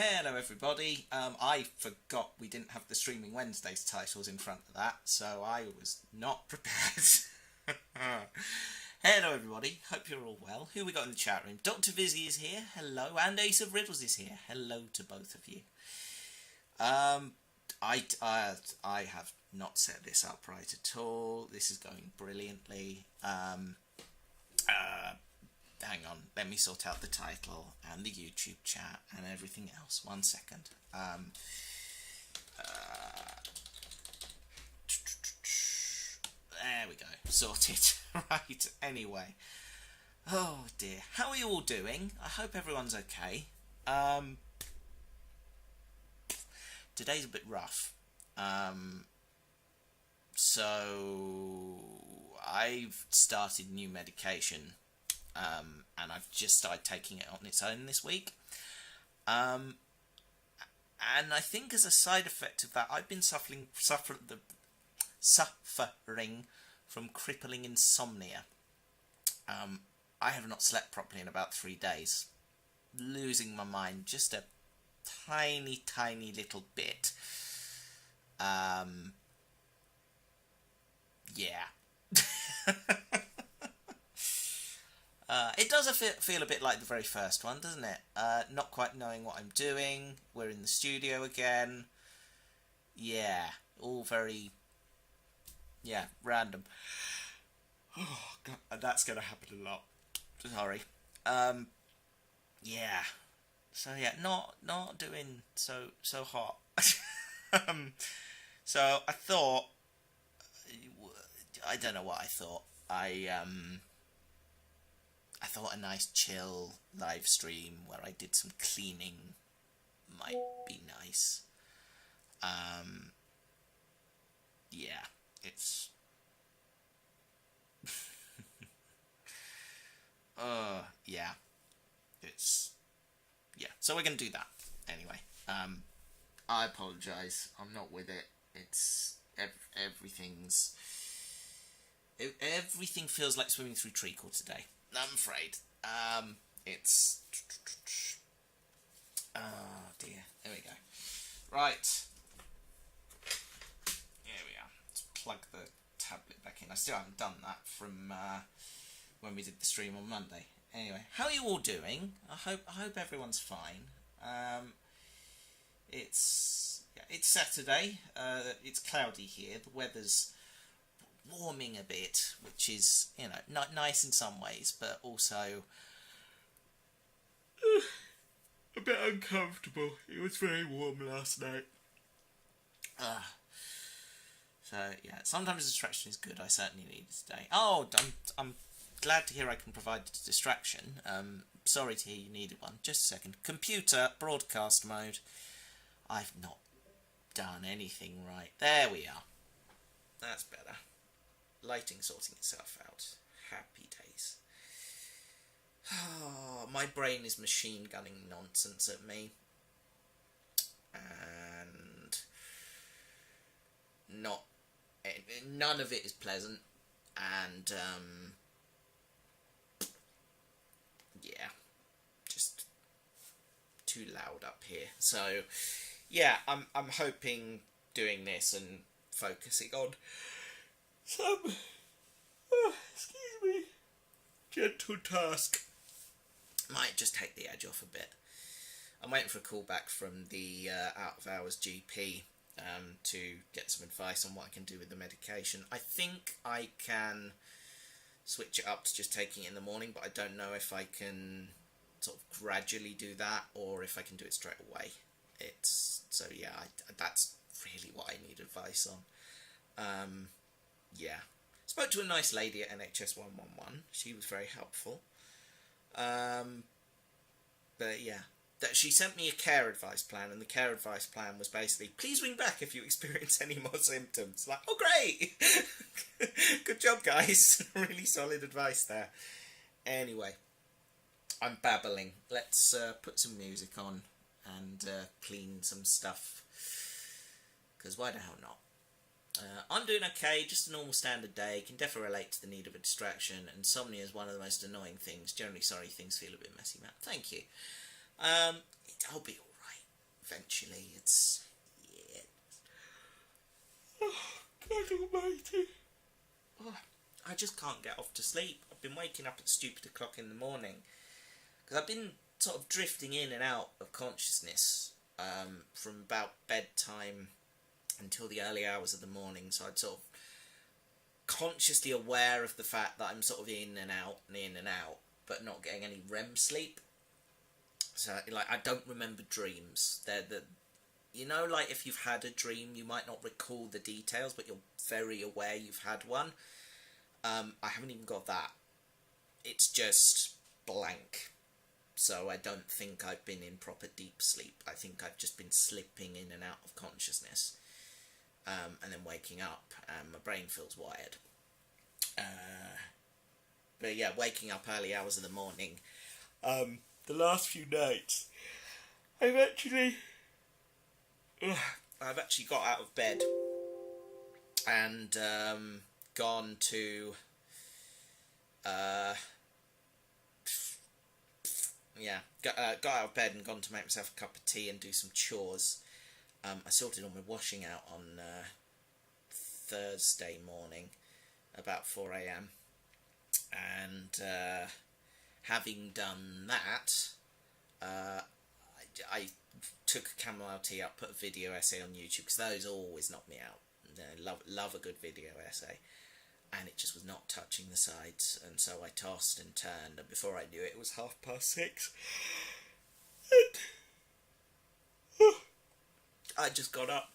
Hello everybody. I forgot we didn't have the Streaming Wednesdays titles in front of that, so I was not prepared. Hello everybody, hope you're all well. Who we got in the chat room? Dr. Vizzy is here, hello, and Ace of Riddles is here. Hello to both of you. I have not set this up right at all. This is going brilliantly. Hang on, let me sort out the title and the YouTube chat and everything else. 1 second. There we go. Sorted. Right, anyway. Oh dear. How are you all doing? I hope everyone's okay. Today's a bit rough. So I've started new medication. And I've just started taking it on its own this week. And I think as a side effect of that, I've been suffering from crippling insomnia. I have not slept properly in about 3 days. Losing my mind just a tiny little bit. Yeah. It does feel a bit like the very first one, doesn't it? Not quite knowing what I'm doing. We're in the studio again. Yeah, all very, random. Oh, God, that's going to happen a lot. Sorry. Yeah. So, yeah, not doing so hot. So, I thought, I don't know what I thought. I thought a nice chill live stream where I did some cleaning might be nice. Yeah, it's... yeah. It's... Yeah, so we're going to do that. Anyway, I apologise. I'm not with it. It's... everything's... Everything feels like swimming through treacle today. I'm afraid. It's... Oh dear. There we go. Right. Here we are. Let's plug the tablet back in. I still haven't done that from when we did the stream on Monday. Anyway, how are you all doing? I hope everyone's fine. It's Saturday. It's cloudy here. The weather's warming a bit, which is, not nice in some ways, but also a bit uncomfortable. It was very warm last night. So yeah, sometimes distraction is good. I certainly needed today. Oh, I'm glad to hear I can provide a distraction. Sorry to hear you needed one. Just a second. Computer broadcast mode. I've not done anything right. There we are. That's better. Lighting sorting itself out. Happy days. Oh, my brain is machine gunning nonsense at me. And none of it is pleasant. And yeah, just too loud up here. So yeah, I'm hoping doing this and focusing on some, gentle task might just take the edge off a bit. I'm waiting for a call back from the out of hours GP to get some advice on what I can do with the medication. I think I can switch it up to just taking it in the morning, but I don't know if I can sort of gradually do that or if I can do it straight away. So yeah, that's really what I need advice on. Yeah. Spoke to a nice lady at NHS 111. She was very helpful. But yeah. She sent me a care advice plan, and the care advice plan was basically, please ring back if you experience any more symptoms. Like, oh great! Good job, guys. Really solid advice there. Anyway, I'm babbling. Let's put some music on and clean some stuff. Because why the hell not? I'm doing okay, just a normal standard day, can definitely relate to the need of a distraction. Insomnia is one of the most annoying things. Generally sorry things feel a bit messy, Matt. Thank you. I'll be alright. eventually. It's... yeah. Oh, God almighty. Oh, I just can't get off to sleep. I've been waking up at stupid o'clock in the morning. Because I've been sort of drifting in and out of consciousness from about bedtime until the early hours of the morning. So I'd sort of consciously aware of the fact that I'm sort of in and out, but not getting any REM sleep. So, like, I don't remember dreams. They're the... you know, like, if you've had a dream, you might not recall the details, but you're very aware you've had one. I haven't even got that. It's just blank. So I don't think I've been in proper deep sleep. I think I've just been slipping in and out of consciousness. And then waking up, and my brain feels wired. But yeah, waking up early hours of the morning. The last few nights, I've actually got out of bed and gone to got out of bed and gone to make myself a cup of tea and do some chores. I sorted all my washing out on Thursday morning, about 4 a.m. And having done that, I took a chamomile tea up, put a video essay on YouTube, because those always knock me out. I love a good video essay. And it just was not touching the sides, and so I tossed and turned, and before I knew it, it was 6:30. And I just got up.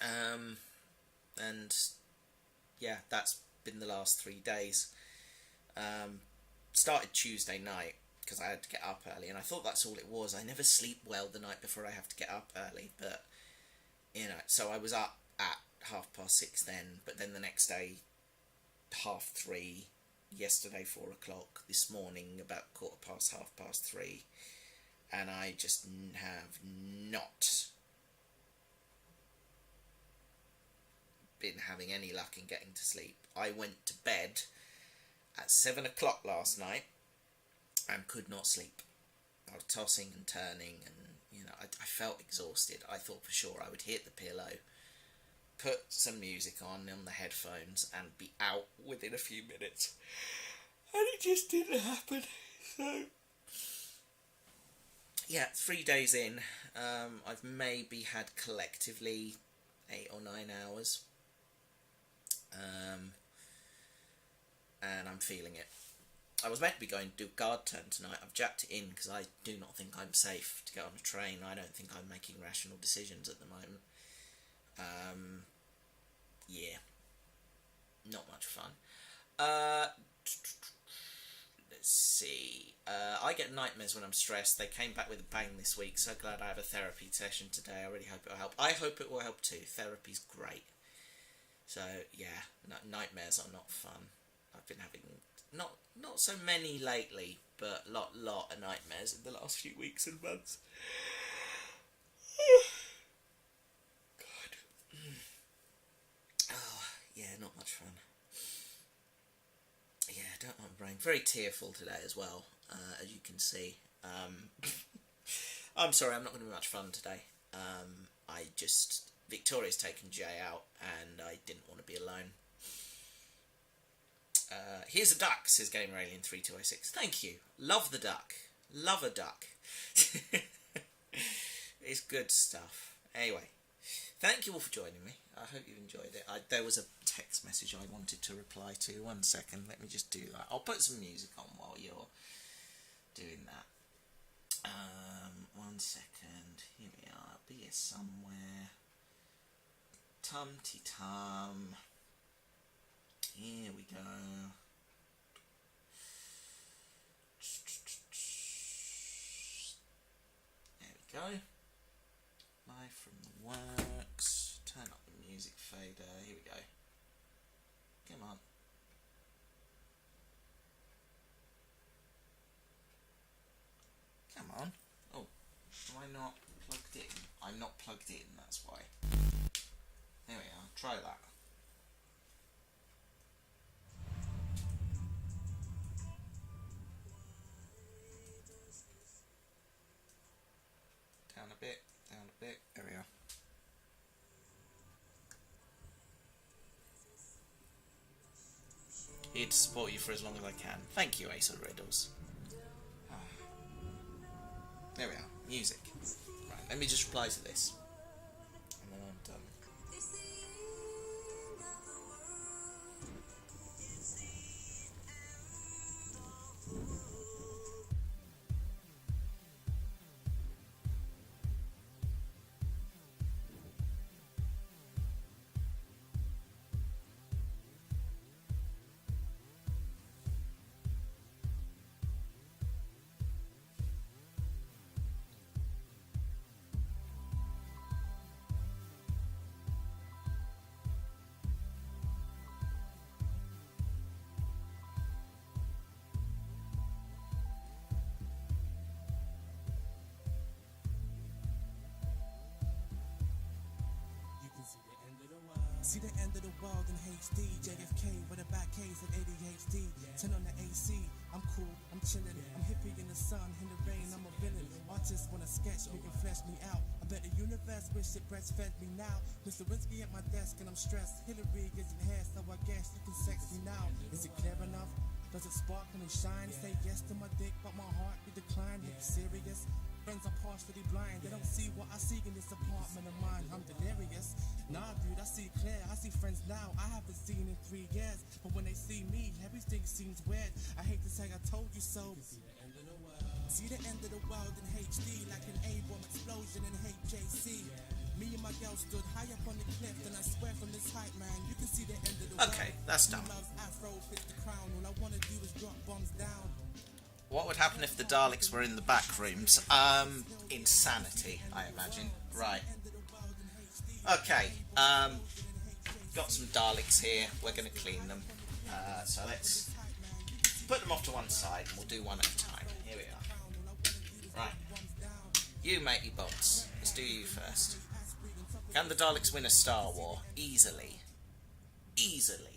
And yeah, that's been the last 3 days. Started Tuesday night, because I had to get up early, and I thought that's all it was. I never sleep well the night before I have to get up early, but, you know, so I was up at 6:30 then, but then the next day 3:30, yesterday 4 o'clock, this morning about 3:15, and I just have not been having any luck in getting to sleep. I went to bed at 7 o'clock last night and could not sleep. I was tossing and turning, and, you know, I felt exhausted. I thought for sure I would hit the pillow, put some music on the headphones, and be out within a few minutes. And it just didn't happen. So, yeah, 3 days in, I've maybe had collectively 8 or 9 hours. And I'm feeling it. I was meant to be going to do a guard turn tonight. I've jacked it in because I do not think I'm safe to get on a train. I don't think I'm making rational decisions at the moment. Yeah, not much fun. Let's see. I get nightmares when I'm stressed. They came back with a bang this week. So glad I have a therapy session today. I really hope it will help. I hope it will help too. Therapy's great. So yeah, nightmares are not fun. I've been having not so many lately, but lot of nightmares in the last few weeks and months. God. Oh, yeah, not much fun. Yeah, don't like my brain. Very tearful today as well, as you can see. I'm sorry, I'm not going to be much fun today. Victoria's taken Jay out, and I didn't want to be alone. Here's a duck, says Gamer Alien 3206. Thank you. Love the duck. Love a duck. It's good stuff. Anyway, thank you all for joining me. I hope you enjoyed it. There was a text message I wanted to reply to. 1 second, let me just do that. I'll put some music on while you're doing that. 1 second. Here we are. Be here somewhere. Tum-ti-tum. Here we go. There we go. Live from the works. Turn up the music fader. Here we go. Come on. Come on. Oh, am I not plugged in? I'm not plugged in, that's why. There we are. Try that. Down a bit. here to support you for as long as I can. Thank you, Ace of Riddles. Oh. There we are. Music. Right, let me just reply to this. And then I'm done. See the end of the world in HD, JFK with a back case of ADHD. Turn on the AC, I'm cool, I'm chillin'. I'm hippie in the sun, in the rain, I'm a villain. Artists wanna sketch me and flesh me out. I bet the universe wish it breastfed me now. Mr. Winsky at my desk and I'm stressed. Hillary isn't here, so I guess you can sex me now. Is it clear enough? Does it sparkle and shine? Say yes to my dick, but my heart be declined. Are you serious? Friends are partially blind. They don't see what I see in this apartment of mine. I'm delirious. Nah, dude, I see clear. I see friends now I haven't seen in 3 years. But when they see me, everything seems weird. I hate to say I told you so. See the end of the world in HD, like an A-bomb explosion in HJC. Me and my girl stood high up on the cliff, and I swear from this height, man, you can see the end of the world. Okay, that's done. Afro fits the crown. All I wanna do is drop bombs down. What would happen if the Daleks were in the back rooms? Insanity, I imagine. Right. Okay, got some Daleks here. We're going to clean them. So let's put them off to one side and we'll do one at a time. Here we are. Right. You, matey bots. Let's do you first. Can the Daleks win a Star War? Easily. Easily.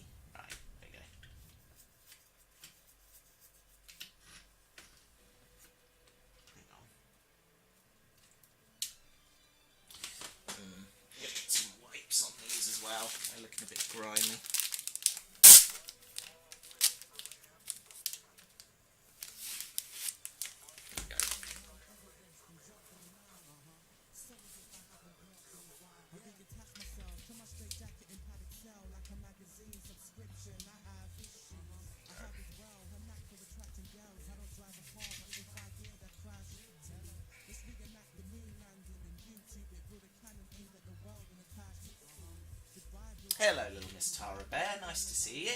Well, they're looking a bit grimy. There we go. Hello, little Miss Tara Bear. Nice to see you.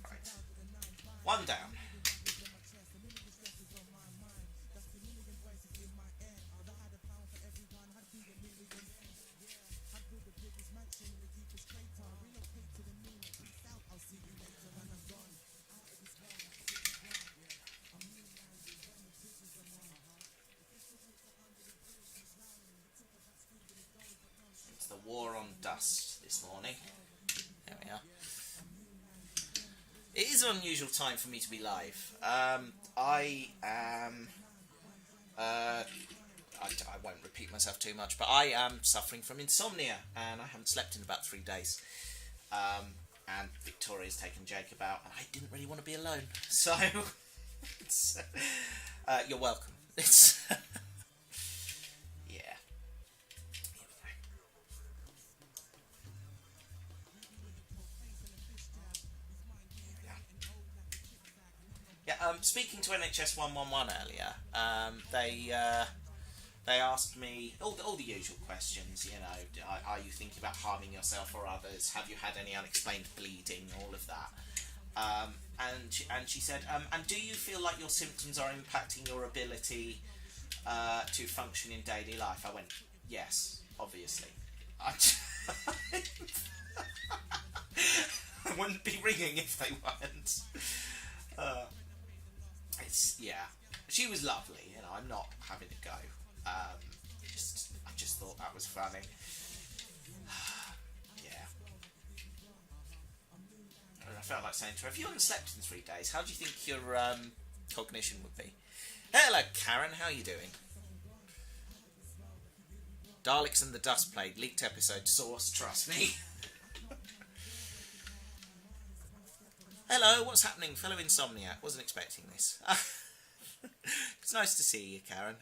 Right. One down. The War on Dust this morning. There we are. It is an unusual time for me to be live. I am... I won't repeat myself too much, but I am suffering from insomnia, and I haven't slept in about 3 days. And Victoria's taken Jacob out, and I didn't really want to be alone. So, it's, you're welcome. It's... Speaking to NHS 111 earlier, they asked me all the usual questions. You know, are you thinking about harming yourself or others? Have you had any unexplained bleeding? All of that. And she said, and do you feel like your symptoms are impacting your ability to function in daily life? I went, yes, obviously. I wouldn't be ringing if they weren't. Yeah, she was lovely, you know, I'm not having a go. I just thought that was funny. Yeah. And I felt like saying to her, if you hadn't slept in 3 days, how do you think your cognition would be? Hello, Karen, how are you doing? Daleks and the Dust Blade, leaked episode, source, trust me. Hello, what's happening, fellow Insomnia? Wasn't expecting this. It's nice to see you, Karen.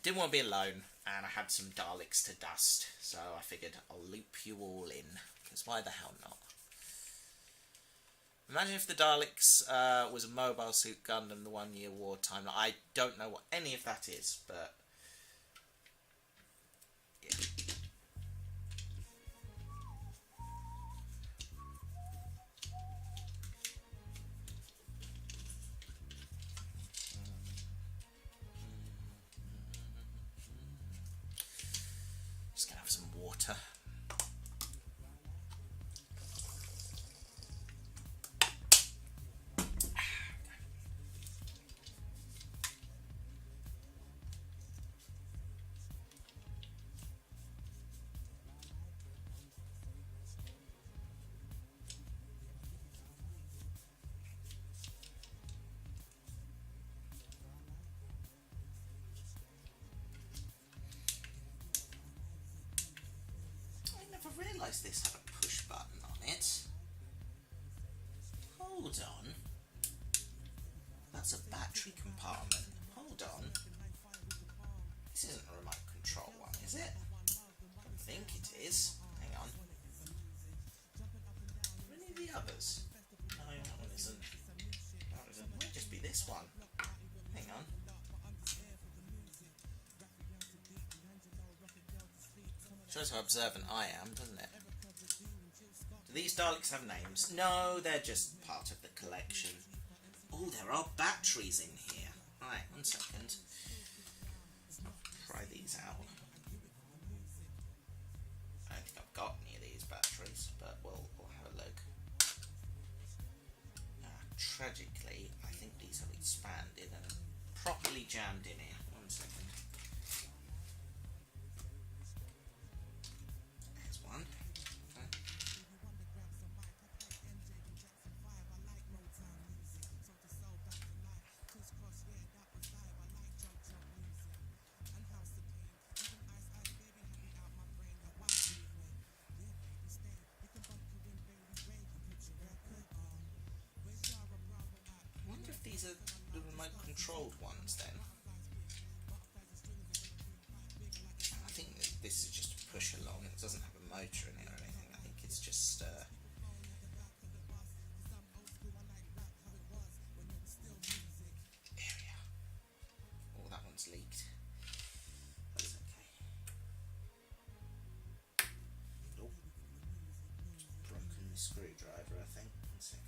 Didn't want to be alone, and I had some Daleks to dust, so I figured I'll loop you all in, because why the hell not? Imagine if the Daleks was a Mobile Suit Gundam, the 1 Year War timeline. I don't know what any of that is, but yeah. Just gonna have some water. I realised this had a push button on it. Hold on. That's a battery compartment. Hold on. This isn't a remote control one, is it? I don't think it is. Hang on. Are any of the others? No, that one isn't. That one isn't. It might just be this one. Hang on. Shows how observant I am, doesn't it? Do these Daleks have names? No, they're just part of the collection. Oh, there are batteries in here. Right, 1 second. I'll try these out. I don't think I've got any of these batteries, but we'll have a look. Tragically, I think these have expanded and are properly jammed in here. 1 second. These are the remote controlled ones then. I think that this is just a push along, it doesn't have a motor in it or anything. I think it's just there we are. Oh, that one's leaked. That's okay. Oh, broken the screwdriver, I think. 1 second.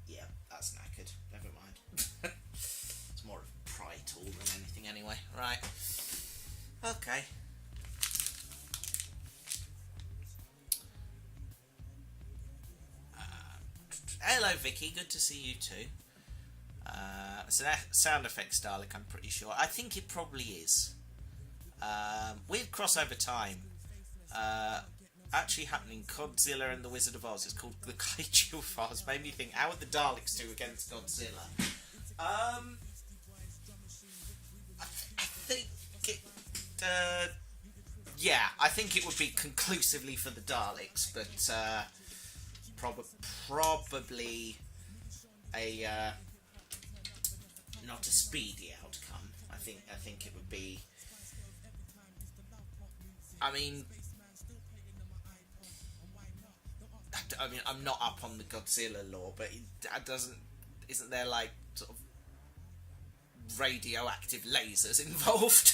Yeah, that's knackered. Never mind. It's more of a pry tool than anything anyway. Right. Okay. Hello Vicky, good to see you too. It's a sound effects Dalek, I'm pretty sure. I think it probably is. Weird crossover time. Actually happening, Godzilla and the Wizard of Oz. It's called the Kaiju Files. Made me think, how would the Daleks do against Godzilla? I think it, yeah, I think it would be conclusively for the Daleks, but probably a not a speedy outcome. I think it would be. I mean, I'm not up on the Godzilla lore, but isn't there like sort of radioactive lasers involved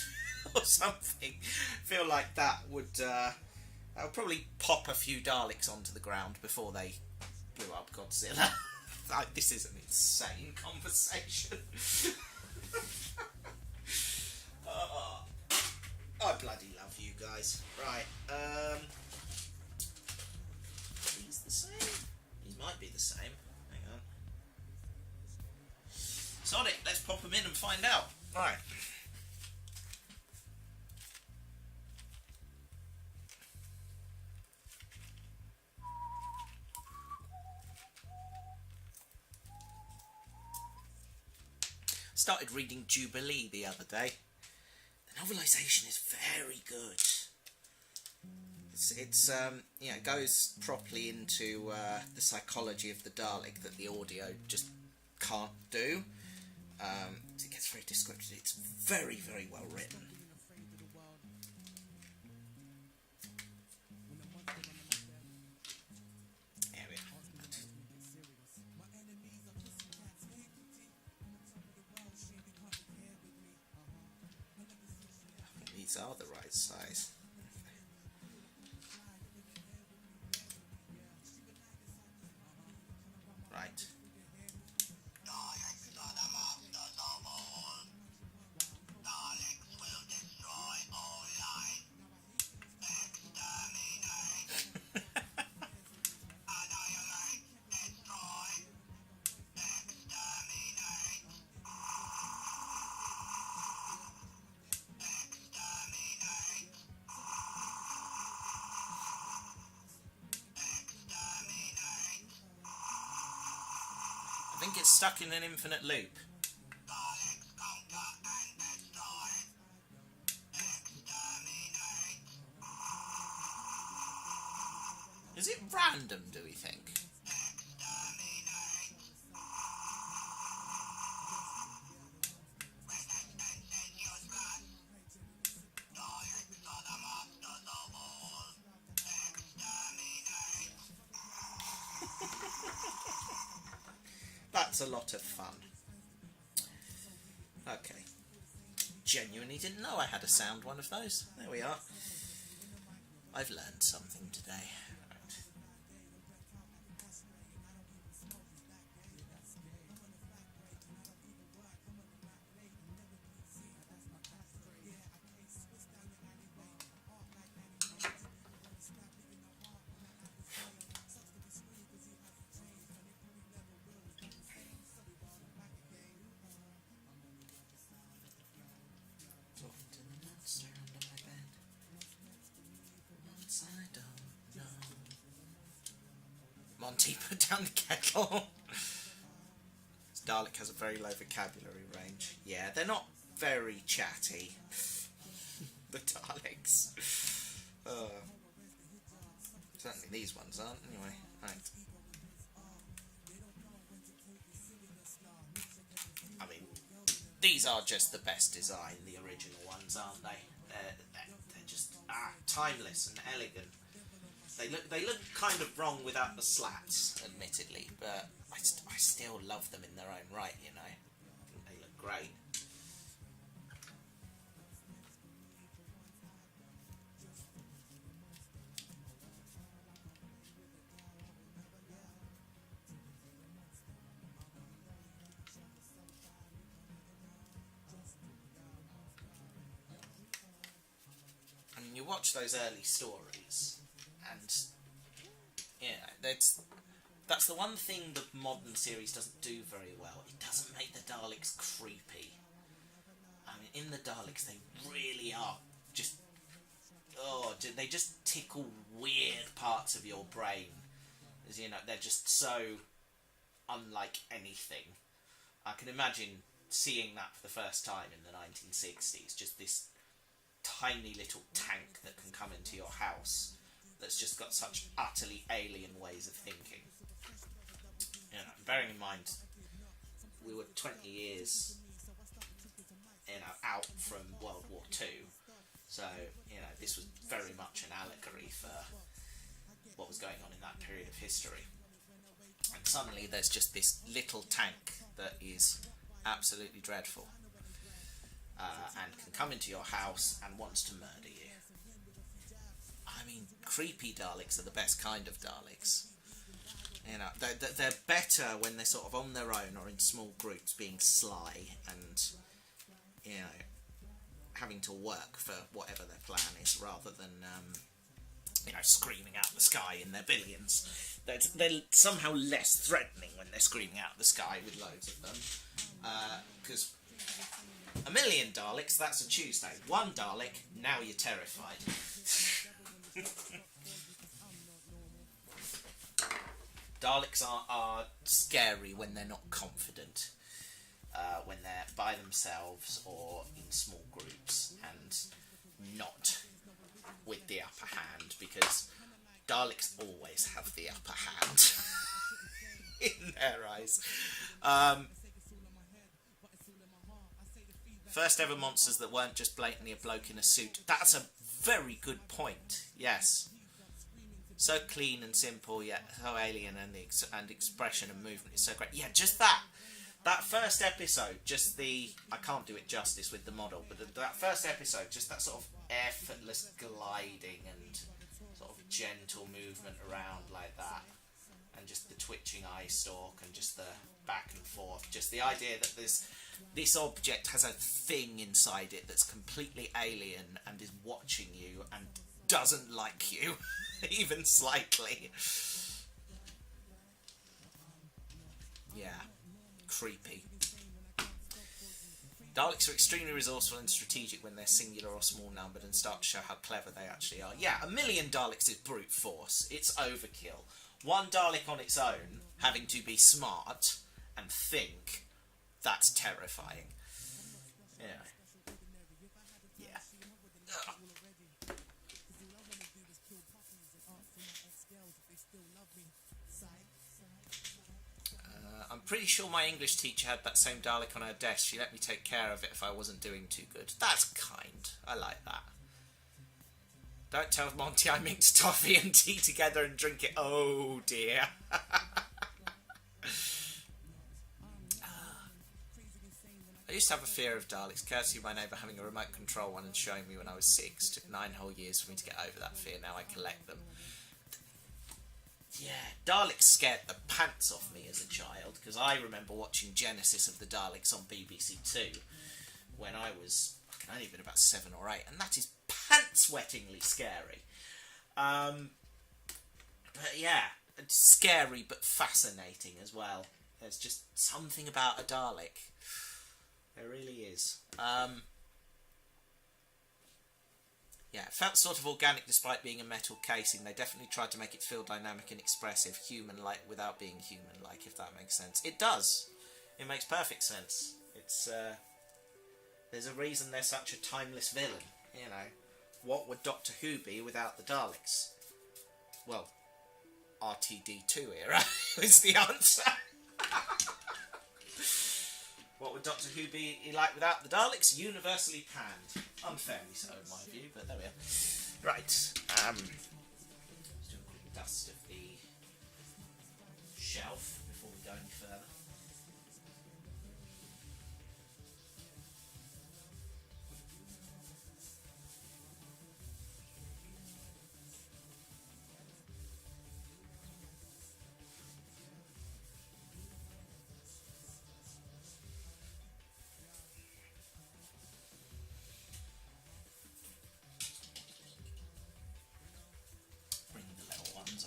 or something? I feel like that would probably pop a few Daleks onto the ground before they blew up Godzilla. Like, this is an insane conversation. I bloody love you guys. Right, he's the same? He might be the same. Hang on. Sod it, let's pop him in and find out. Right. Started reading Jubilee the other day. The novelisation is very good. It's it goes properly into the psychology of the Dalek that the audio just can't do. It gets very descriptive. It's very, very well written. There we are. I think these are the right size. Right. I think it's stuck in an infinite loop. Is it random, do we think? That's a lot of fun. Okay. Genuinely didn't know I had a sound one of those. There we are. I've learned something today. Right. Monty, put down the kettle. This Dalek has a very low vocabulary range. Yeah, they're not very chatty. The Daleks. Certainly these ones aren't, anyway. Right. I mean, these are just the best design, the original ones, aren't they? They're just timeless and elegant. They look kind of wrong without the slats, admittedly, but I still love them in their own right, you know. I think they look great. I mean, you watch those early stories, and that's the one thing the modern series doesn't do very well. It doesn't make the Daleks creepy. I mean, in the Daleks, they really are just they just tickle weird parts of your brain. As you know, they're just so unlike anything. I can imagine seeing that for the first time in the 1960s. Just this tiny little tank that can come into your house. That's just got such utterly alien ways of thinking. You know, bearing in mind, we were 20 years, out from World War II, so, this was very much an allegory for what was going on in that period of history. And suddenly there's just this little tank that is absolutely dreadful, and can come into your house and wants to murder you. I mean, creepy Daleks are the best kind of Daleks. They're better when they're sort of on their own or in small groups, being sly and, having to work for whatever their plan is, rather than, screaming out the sky in their billions. They're somehow less threatening when they're screaming out the sky with loads of them. Because a million Daleks, that's a Tuesday. One Dalek, now you're terrified. Daleks are scary when they're not confident. when they're by themselves or in small groups, and not with the upper hand, because Daleks always have the upper hand in their eyes. First ever monsters that weren't just blatantly a bloke in a suit. That's a very good point. Yes. So clean and simple, yet so alien, and the expression and movement is so great. Yeah, just that first episode, just the, I can't do it justice with the model, but that first episode, just that sort of effortless gliding and sort of gentle movement around like that, and just the twitching eye stalk and just the back and forth, just the idea that this object has a thing inside it that's completely alien and is watching you and doesn't like you, even slightly. Yeah, creepy. Daleks are extremely resourceful and strategic when they're singular or small numbered, and start to show how clever they actually are. Yeah, 1,000,000 Daleks is brute force. It's overkill. One Dalek on its own, having to be smart and think, that's terrifying. Yeah. Yeah. Ugh. I'm pretty sure my English teacher had that same Dalek on her desk. She let me take care of it if I wasn't doing too good. That's kind. I like that. Don't tell Monty I mixed toffee and tea together and drink it. Oh dear. I used to have a fear of Daleks, courtesy of my neighbour having a remote control one and showing me when I was 6. Took 9 whole years for me to get over that fear. Now I collect them. Yeah, Daleks scared the pants off me as a child, because I remember watching Genesis of the Daleks on BBC Two when I was, I can only have been about 7 or 8, and that is pants-wettingly scary. But yeah, it's scary but fascinating as well. There's just something about a Dalek. There really is. Yeah, it felt sort of organic despite being a metal casing. They definitely tried to make it feel dynamic and expressive, human-like without being human-like, if that makes sense. It does. It makes perfect sense. It's there's a reason they're such a timeless villain, you know. What would Doctor Who be without the Daleks? Well, RTD2 era is the answer. What would Doctor Who be like without the Daleks? Universally panned. Unfairly so, in my view, but there we are. Right. Let's do a quick dust of the shelf before we go any further.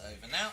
Over now.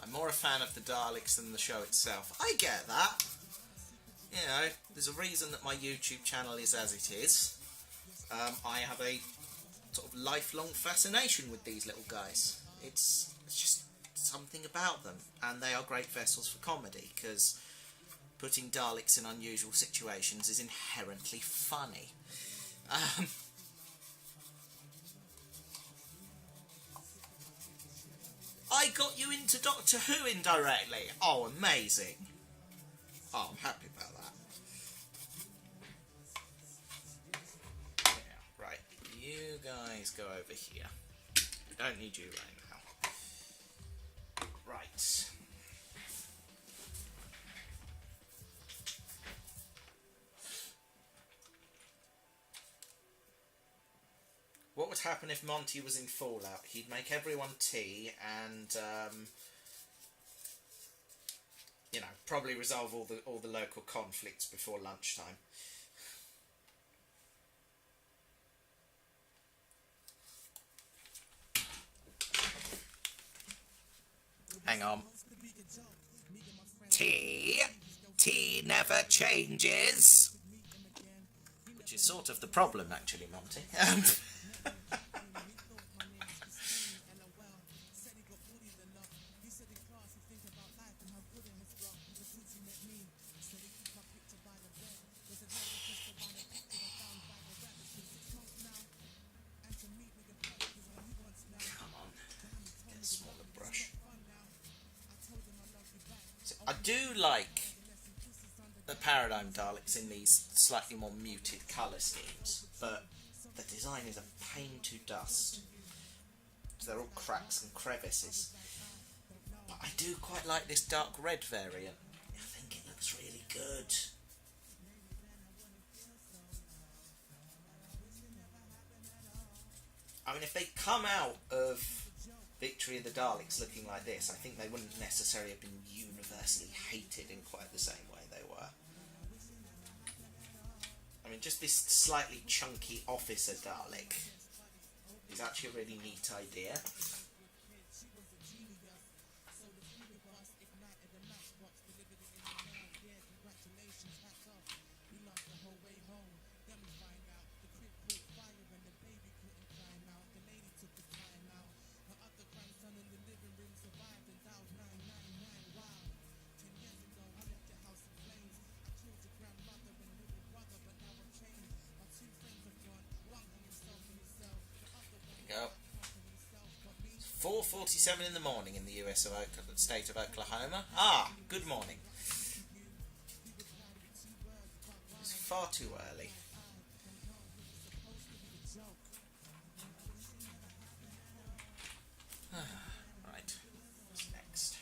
I'm more a fan of the Daleks than the show itself. I get that. You know, there's a reason that my YouTube channel is as it is. I have a sort of lifelong fascination with these little guys. It's just something about them, and they are great vessels for comedy, because putting Daleks in unusual situations is inherently funny. I got you into Doctor Who indirectly. Oh, amazing. Oh, I'm happy about that. Yeah, right. You guys go over here. We don't need you right now. Right. What would happen if Monty was in Fallout? He'd make everyone tea and, you know, probably resolve all the local conflicts before lunchtime. Hang on. Tea? Tea never changes. Which is sort of the problem, actually, Monty. I do like the Paradigm Daleks in these slightly more muted colour schemes, but the design is a pain to dust. So they're all cracks and crevices. But I do quite like this dark red variant. I think it looks really good. I mean, if they come out of Victory of the Daleks looking like this, I think they wouldn't necessarily have been universally hated in quite the same way they were. I mean, just this slightly chunky officer Dalek is actually a really neat idea. Go. 4:47 in the morning in the US of state of Oklahoma. Ah, good morning. It's far too early. Right, what's next?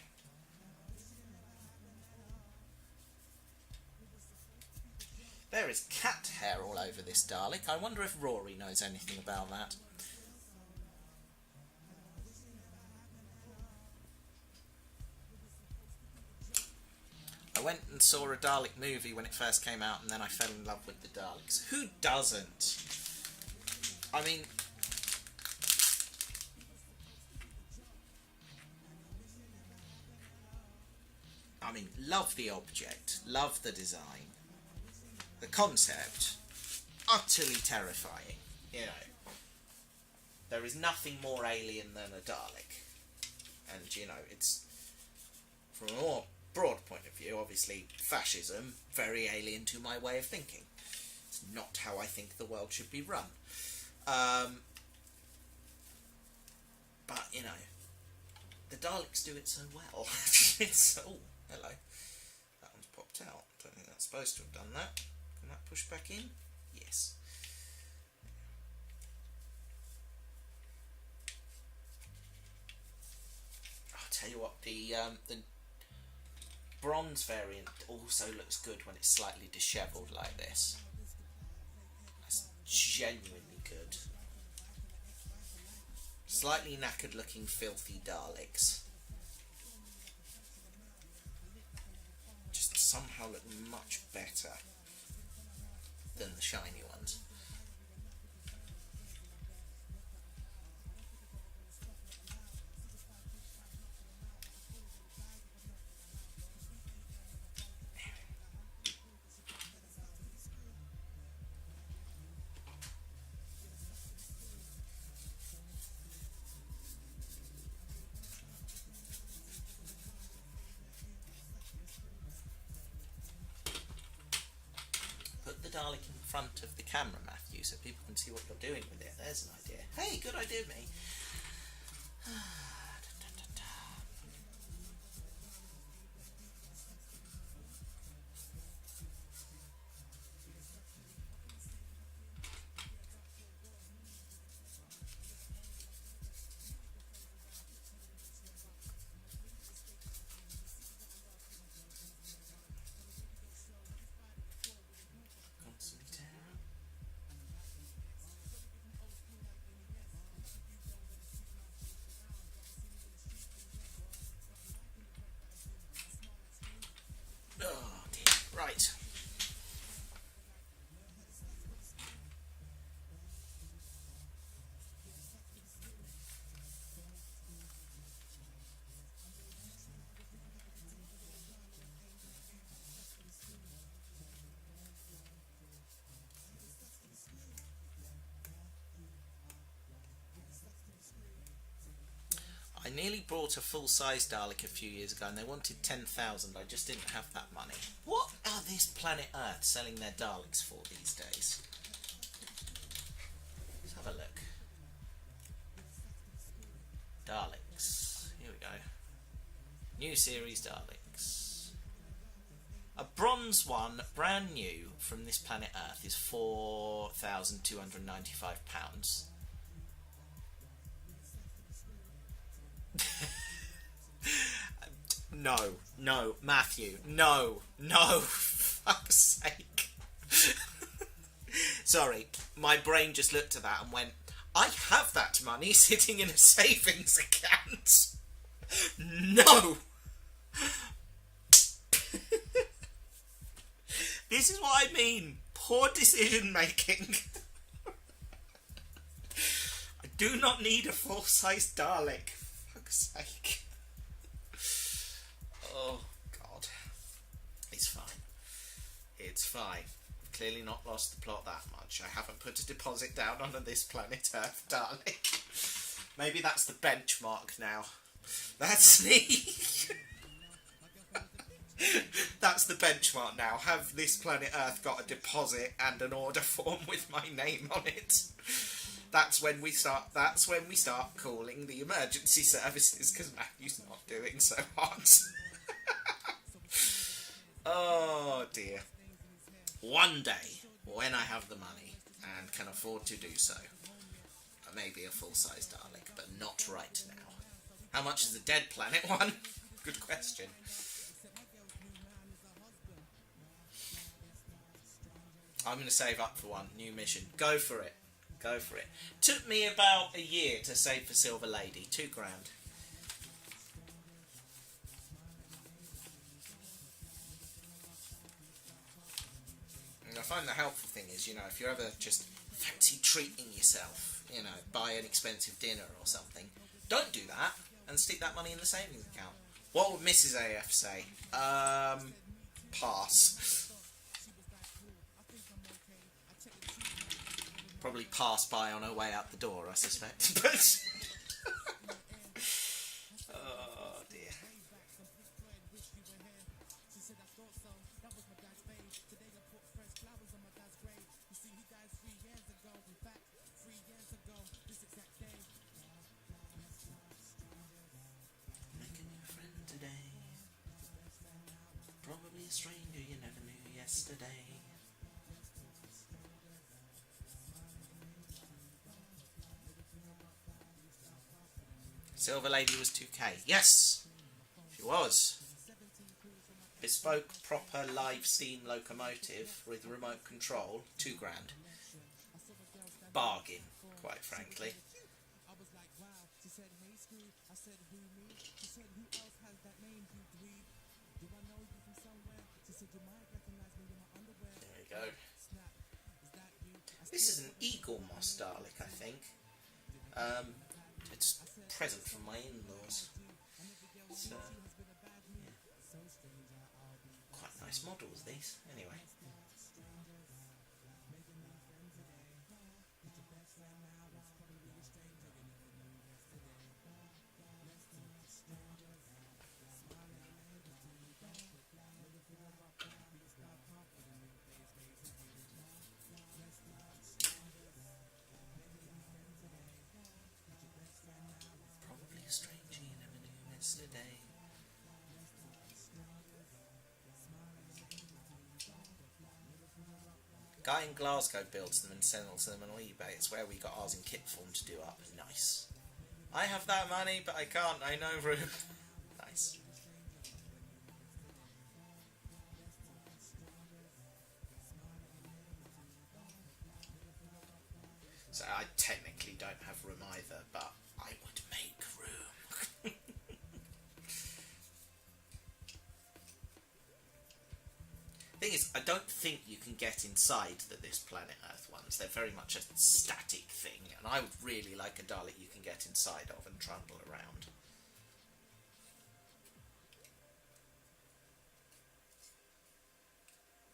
There is cat hair all over this Dalek. I wonder if Rory knows anything about that. I went and saw a Dalek movie when it first came out, and then I fell in love with the Daleks. Who doesn't? I mean, love the object, love the design, the concept, utterly terrifying. You know, there is nothing more alien than a Dalek, and you know, it's from a more broad point of view, obviously fascism, very alien to my way of thinking. It's not how I think the world should be run. But, you know, the Daleks do it so well. It's, oh, hello. That one's popped out. Don't think that's supposed to have done that. Can that push back in? Yes. I'll tell you what, the bronze variant also looks good when it's slightly dishevelled like this. That's genuinely good. Slightly knackered looking filthy Daleks just somehow look much better than the shiny ones. Dalek in front of the camera, Matthew, so people can see what you're doing with it. There's an idea. Hey, good idea, me. Oh dear. Right. I nearly bought a full-size Dalek a few years ago and they wanted 10,000. I just didn't have that money. What are this planet Earth selling their Daleks for these days? Let's have a look. Daleks. Here we go. New series Daleks. A bronze one, brand new, from this planet Earth is £4,295. No, Matthew, no, fuck's sake. Sorry, my brain just looked at that and went, I have that money sitting in a savings account. No. This is what I mean. Poor decision making. I do not need a full-size Dalek. For fuck's sake. Oh, God. It's fine. It's fine. I've clearly not lost the plot that much. I haven't put a deposit down on this planet Earth, Dalek. Maybe that's the benchmark now. That's me. That's the benchmark now. Have this planet Earth got a deposit and an order form with my name on it? That's when we start calling the emergency services because Matthew's not doing so hot. Oh dear. One day, when I have the money and can afford to do so, maybe a full-size Dalek, but not right now. How much is the Dead Planet one? Good question. I'm going to save up for one. New mission. Go for it. Go for it. Took me about a year to save for Silver Lady. £2 grand. And I find the helpful thing is, if you ever just fancy treating yourself, buy an expensive dinner or something, don't do that and stick that money in the savings account. What would Mrs. AF say? Pass. Probably pass by on her way out the door, I suspect. But oh dear. Make a new friend today. Probably a stranger you never knew yesterday. Silver Lady was 2k. Yes! She was. Bespoke proper live steam locomotive with remote control, £2 grand. Bargain, quite frankly. There we go. This is an Eagle Moss Dalek, I think. It's a present from my in-laws. It's, yeah. Quite nice models, these. Anyway. Guy in Glasgow builds them and sells them on eBay. It's where we got ours in kit form to do up. Nice. I have that money, but I can't. I know room. Nice. So I technically don't have room either, but I would make room. Thing is, I don't think you can get inside this Planet Earth ones. They're very much a static thing, and I would really like a Dalek you can get inside of and trundle around.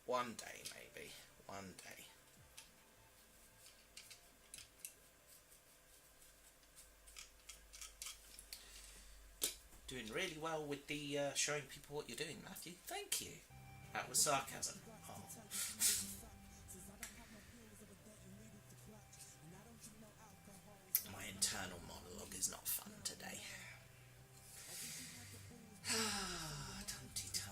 One day, maybe. One day. Doing really well with the showing people what you're doing, Matthew. Thank you. That was sarcasm. Oh. My internal monologue is not fun today. Tunty-tum.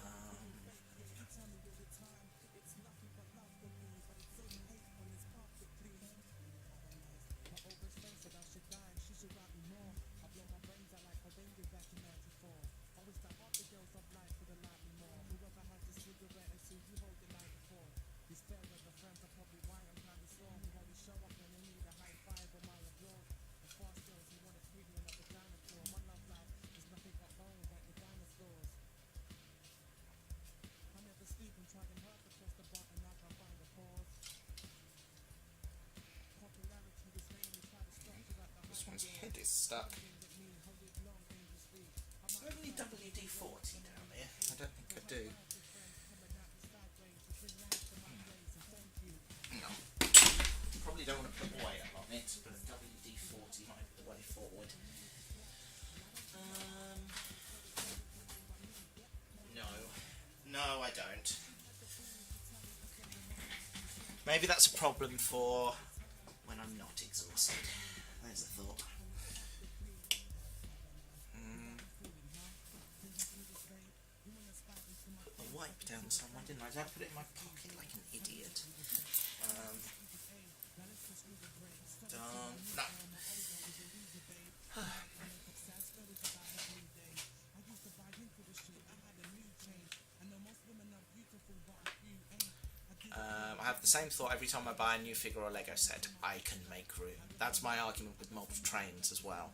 This one's head is stuck. Is there any WD-40 down here? I don't think I do. No. Probably don't want to put weight up on it, but a WD-40 might be the way forward. No, I don't. Maybe that's a problem for when I'm not exhausted. There's a thought. Put the wipe down somewhere, didn't I? Did I put it in my pocket like an idiot? Done. No. I have the same thought every time I buy a new figure or Lego set. I can make room. That's my argument with model trains as well.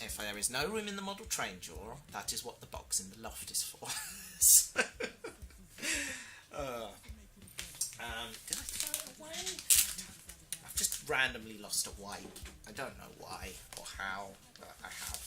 If there is no room in the model train drawer, that is what the box in the loft is for. Did I throw it away? I've just randomly lost a wipe. I don't know why or how, but I have.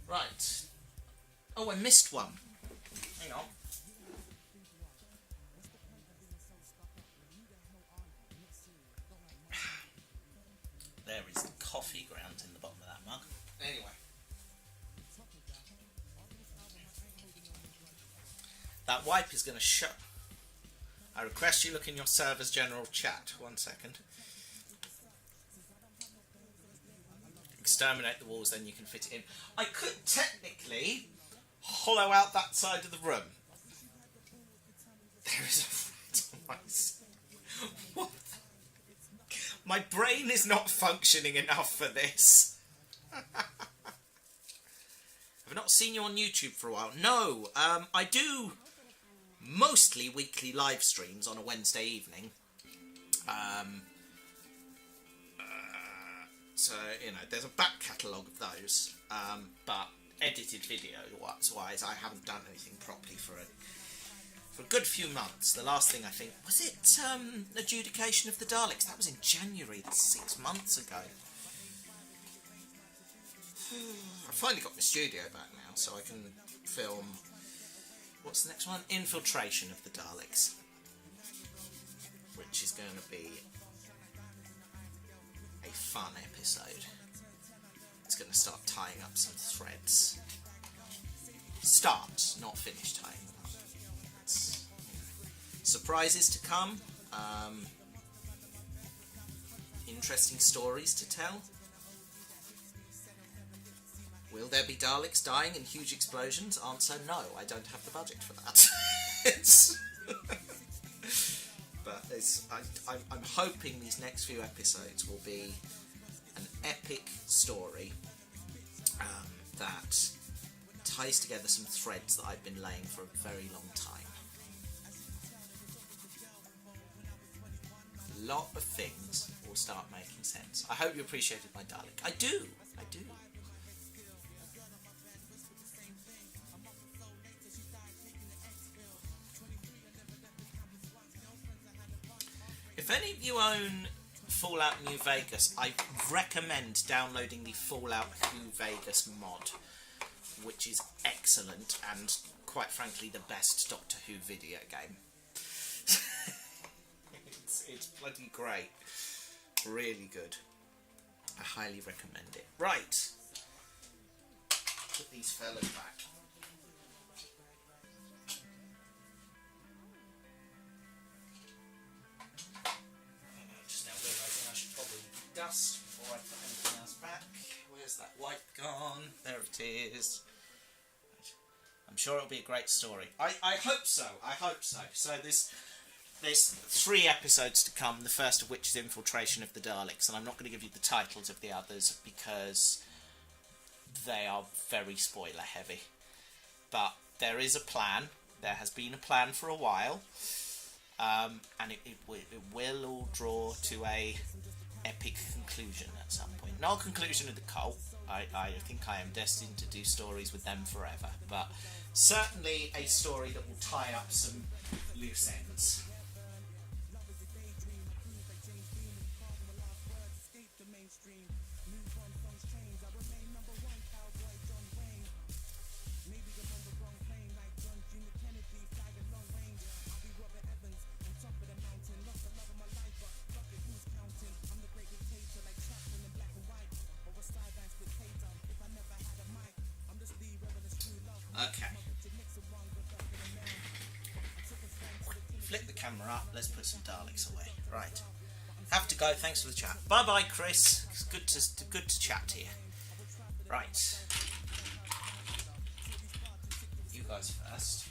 Right. Oh, I missed one. Hang on. There is coffee grounds in the bottom of that mug. Anyway. That wipe is going to show. I request you look in your server's general chat. 1 second. Exterminate the walls, then you can fit it in. I could technically hollow out that side of the room. There is a rat on my... What? My brain is not functioning enough for this. Have I not seen you on YouTube for a while? No, I do mostly weekly live streams on a Wednesday evening. So, you know, there's a back catalogue of those, but edited video-wise, I haven't done anything properly for a good few months. The last thing I think... Was it Adjudication of the Daleks? That was in January. That's 6 months ago. I've finally got my studio back now, so I can film. What's the next one? Infiltration of the Daleks, which is going to be a fun episode. It's going to start tying up some threads. Start, not finish tying them up. It's, surprises to come. Interesting stories to tell. Will there be Daleks dying in huge explosions? Answer, no. I don't have the budget for that. But I'm hoping these next few episodes will be an epic story that ties together some threads that I've been laying for a very long time. A lot of things will start making sense. I hope you appreciated my Dalek. I do. If any of you own Fallout New Vegas, I recommend downloading the Fallout New Vegas mod, which is excellent and, quite frankly, the best Doctor Who video game. It's bloody great. Really good. I highly recommend it. Right. Put these fellas back. Just now realising I should probably dust before I put anything else back. Where's that wipe gone? There it is. I'm sure it'll be a great story. I hope so. So there's 3 episodes to come, the first of which is Infiltration of the Daleks, and I'm not going to give you the titles of the others because they are very spoiler heavy. But there is a plan. There has been a plan for a while, and it will all draw to a epic conclusion at some point. Not a conclusion of the cult. I think I am destined to do stories with them forever, but certainly a story that will tie up some loose ends. Okay. Flip the camera up. Let's put some Daleks away. Right. Have to go. Thanks for the chat. Bye bye, Chris. It's good to chat to you. Right. You guys first.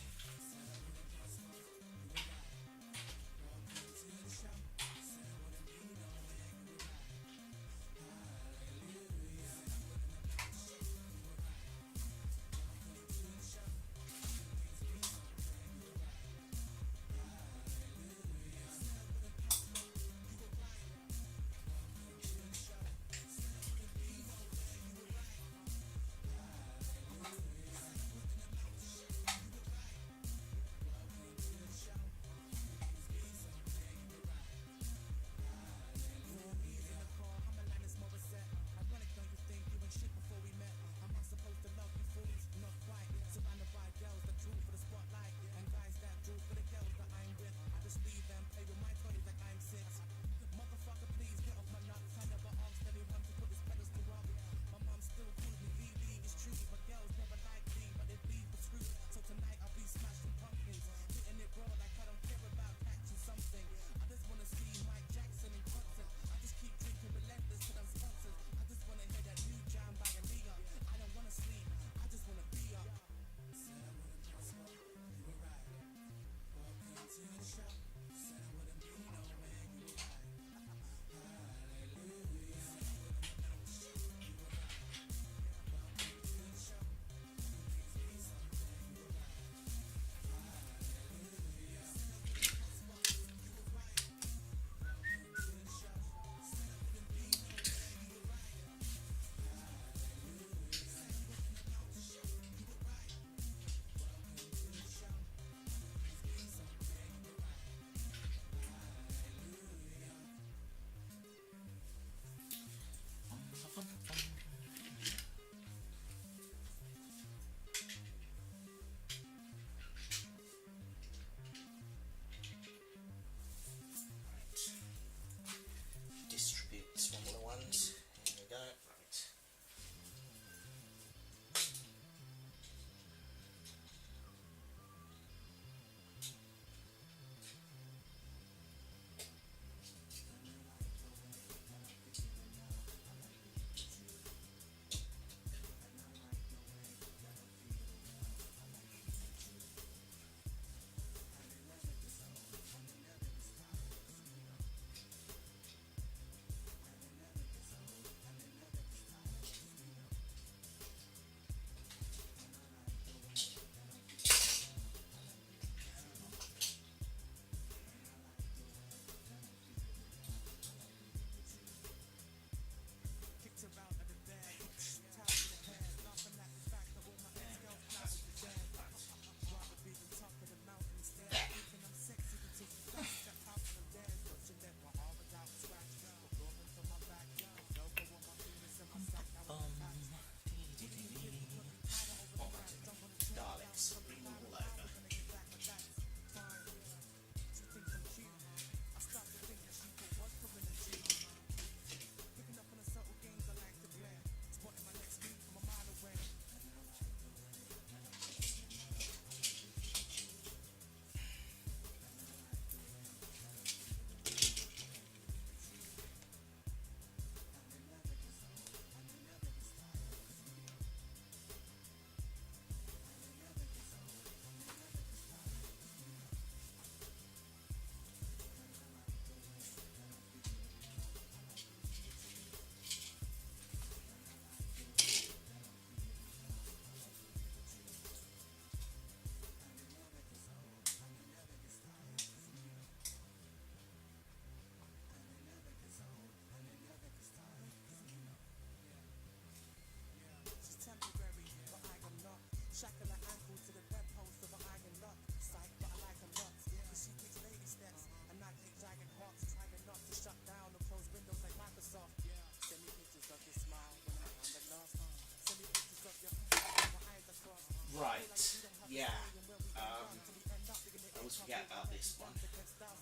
forget about this one. Right.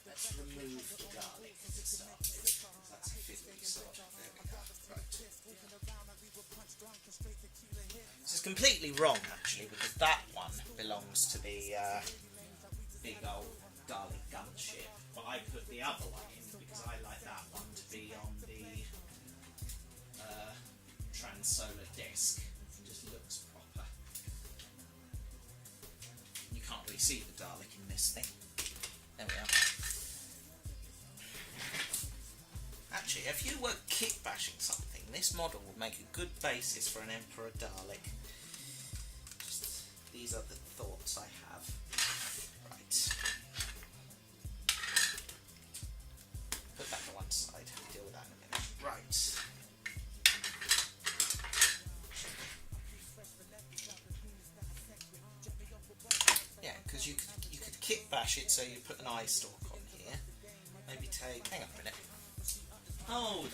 Let's remove the garlic to start with. That's a fiddly sod. There we go. Right. This is completely wrong, actually, because that one belongs to the big old garlic gunship, but I put the other one in because I like that one to be on the trans-solar disc. It just looks proper. You can't really see the Dalek in this thing. There we are. Actually, if you were kit bashing something, this model would make a good basis for an Emperor Dalek. Just, these are the thoughts I have. Right. Put that to one side. We'll deal with that in a minute. Right. Yeah, because you could kit bash it, so you put an eye stalk on here. Maybe take. Hang on a minute. Hold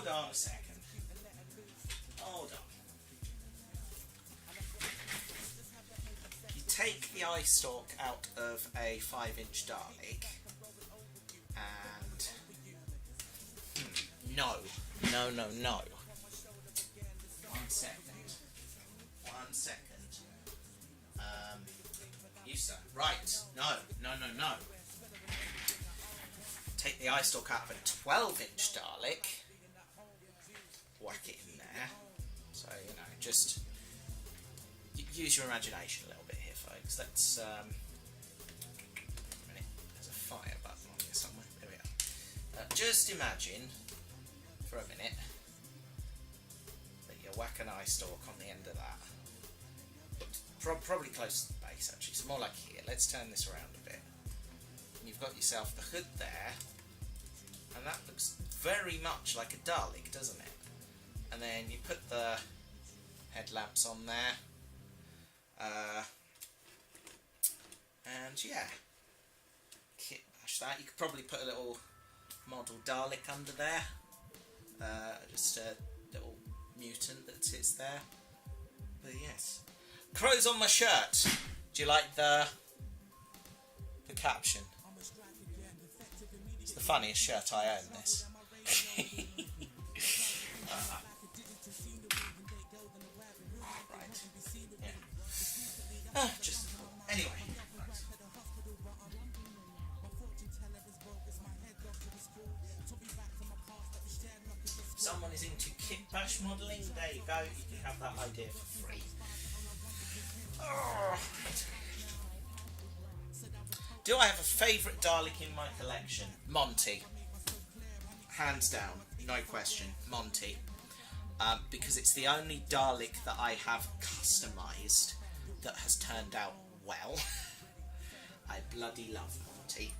on a second. Hold on. You take the eye stalk out of a 5-inch Dalek and no. One second. You sir. Right. No. Take the eye stalk out of a 12-inch Dalek, whack it in there. So, you know, just use your imagination a little bit here, folks. Let's, a minute, there's a fire button on here somewhere. There we are. Just imagine, for a minute, that you whack an eye stalk on the end of that. Probably close to the base, actually. It's more like here. Let's turn this around a bit. You've got yourself the hood there, and that looks very much like a Dalek, doesn't it? And then you put the headlamps on there, and yeah, kit bash that. You could probably put a little model Dalek under there, just a little mutant that sits there. But yes, crows on my shirt. Do you like the caption? It's the funniest shirt I own, this. Right. Yeah. Just anyway. Right. Someone is into kit bash modelling. There you go. You can have that idea for free. Oh. Do I have a favourite Dalek in my collection? Monty. Hands down, no question, Monty. Because it's the only Dalek that I have customised that has turned out well. I bloody love Monty.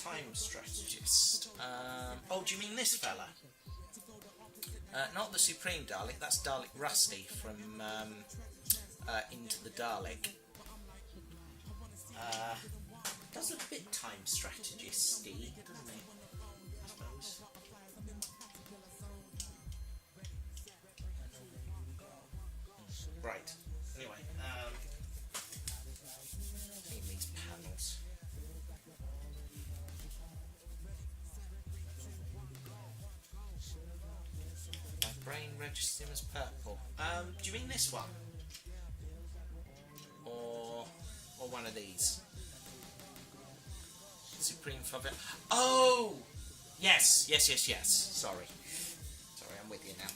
Time strategist. Oh, do you mean this fella? Not the Supreme Dalek, that's Dalek Rusty from Into the Dalek. Does look a bit time strategist-y, doesn't it? I suppose. Right. Anyway, in these panels. Brain registers him as purple. Do you mean this one? Or one of these? Supreme Favela. Oh! Yes. Sorry, I'm with you now.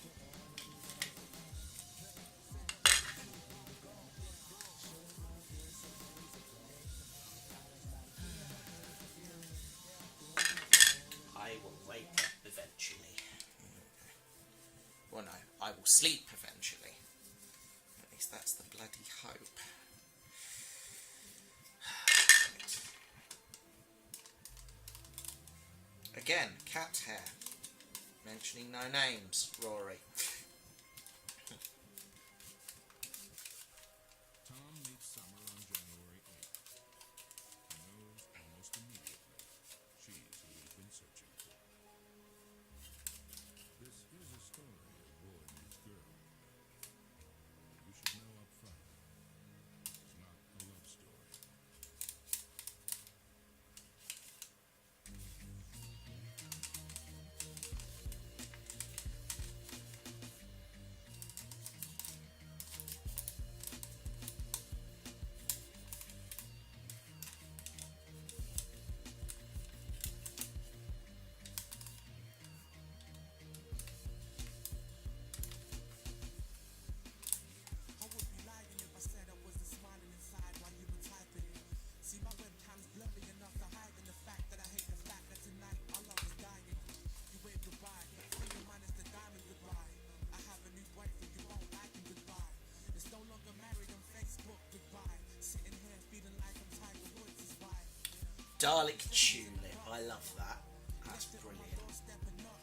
sleep eventually. At least that's the bloody hope. Again, cat hair. Mentioning no names, Rory. Tom meets Summer on January 8th. He knows almost immediately she's who he's been searching for. This is a story of boy meets girl. You should know up front, it's not a love story. I would be lying if I said I wasn't smiling inside while you were typing. See, my webcam's blurry enough to hide in the fact that I hate the fact that tonight our love is dying. You wave goodbye, and your mind is the diamond goodbye. I have a new boyfriend, you won't like him goodbye. It's no longer married on Facebook goodbye. Sitting here feeling like I'm Tiger Woods is why. Dalek Tulip, I love that. That's brilliant. Stepping up,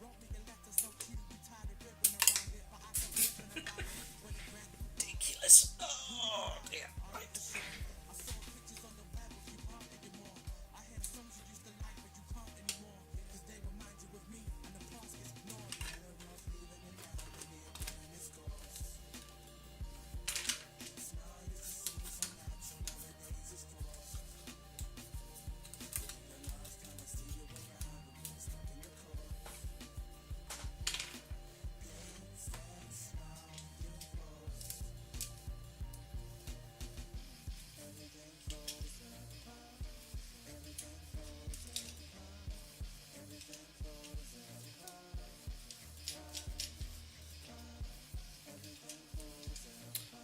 wrote me a letter so cute, you tied a ribbon around it, but I don't listen about it when it ran. Ridiculous. Oh dear. Right. I saw pictures on the web of you aren't anymore. I heard songs you used to like but you can't anymore. Cause they remind you of me and the past gets ignored.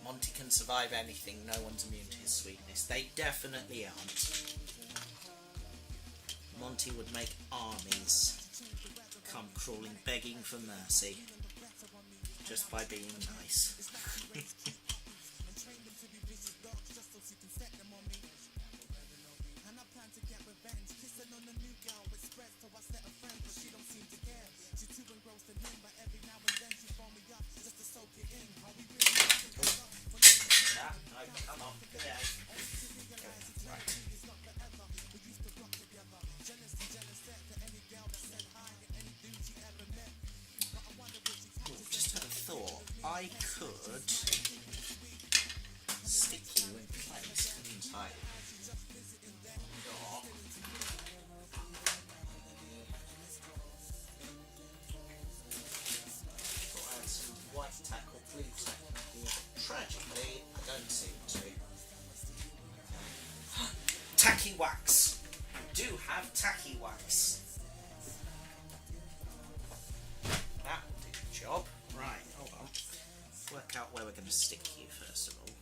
Monty can survive anything, no one's immune to his sweetness. They definitely aren't. Monty would make armies come crawling begging for mercy just by being nice. And I plan to get revenge, kissing on a new girl with spread, so I set a friend, but she don't seem to care. She's too engrossed in him, but every now and then she phone me up just to soak it in. How we really No, come on, get out. Right. Ooh, just had a thought. I could stick you in place, couldn't I? Or add some white tack or blue tack here. Tragically, I don't seem to. Tacky wax. We do have tacky wax. That will do the job. Right, hold on. Work out where we're going to stick you first of all.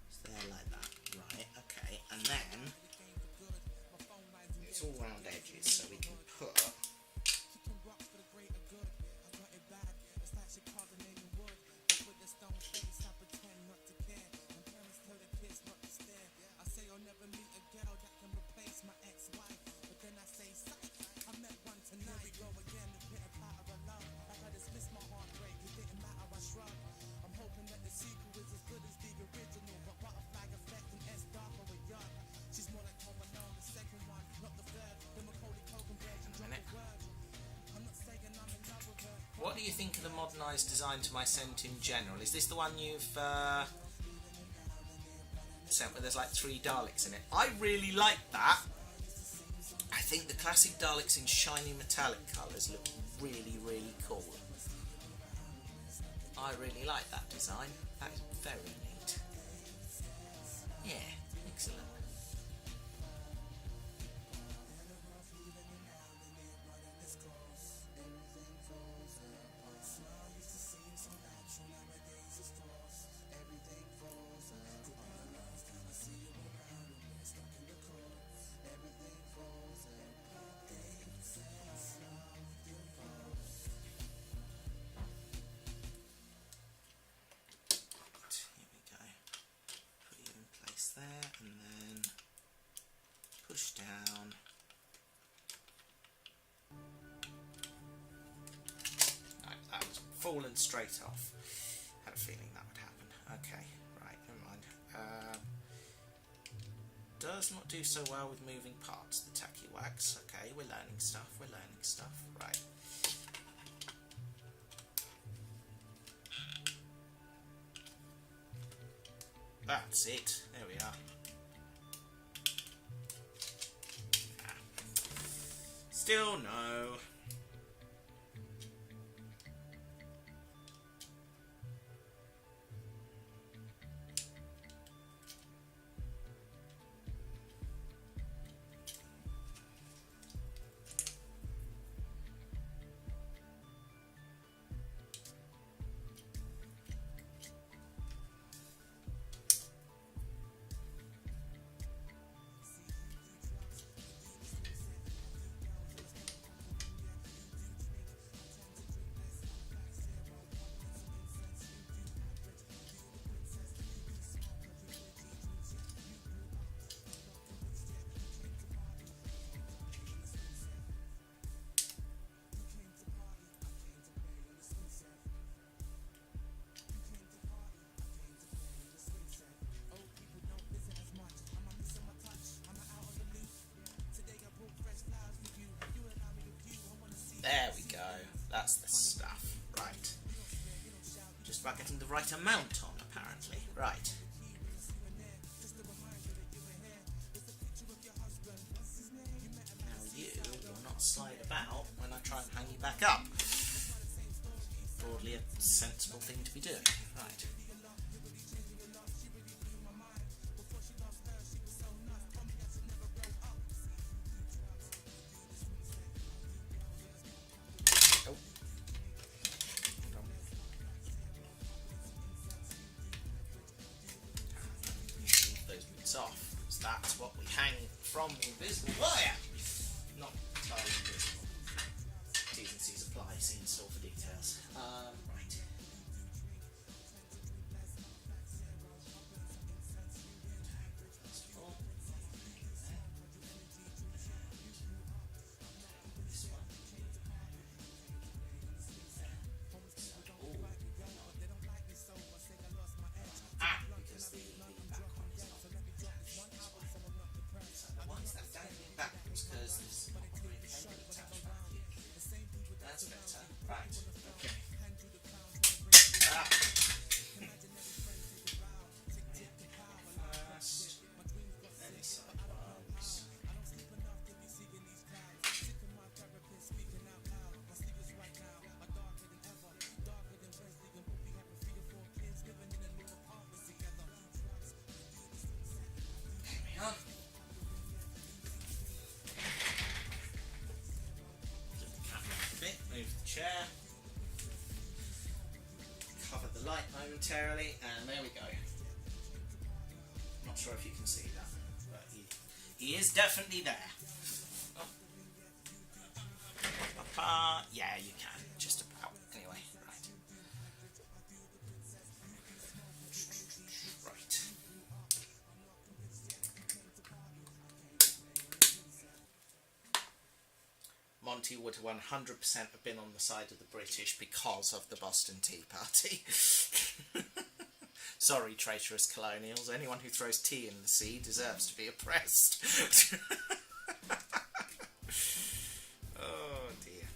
It's there like that. Right, okay. And then it's all round edges, so we can put What do you think of the modernised design to my scent in general? Is this the one you've sent where there's like 3 Daleks in it? I really like that. I think the classic Daleks in shiny metallic colours look really, really cool. I really like that design. That is very neat. Yeah, excellent. fallen straight off. Had a feeling that would happen. Okay, right, never mind. Does not do so well with moving parts, the tacky wax. Okay, we're learning stuff, right. That's it, there we are. Still no. There we go. That's the stuff. Right. Just about getting the right amount on, apparently. Right. Now you will not slide about when I try and hang you back up. Broadly a sensible thing to be doing. Right. Off, because that's what we hang from the invisible wire. Not entirely invisible. T's and C's apply, see in store for details. Right. First of all, this one. Because the back one is not why is that dangling backwards? Because this is not really cable attached back here. That's better. Right. Okay. First, any side ones. There we are. Move the chair, cover the light momentarily, and there we go. Not sure if you can see that, but he is definitely there. Oh. Yeah, you can, just about. Anyway, right. Right. Monty would 100% have been on the side of the British because of the Boston Tea Party. Sorry, traitorous colonials. Anyone who throws tea in the sea deserves to be oppressed. Oh dear.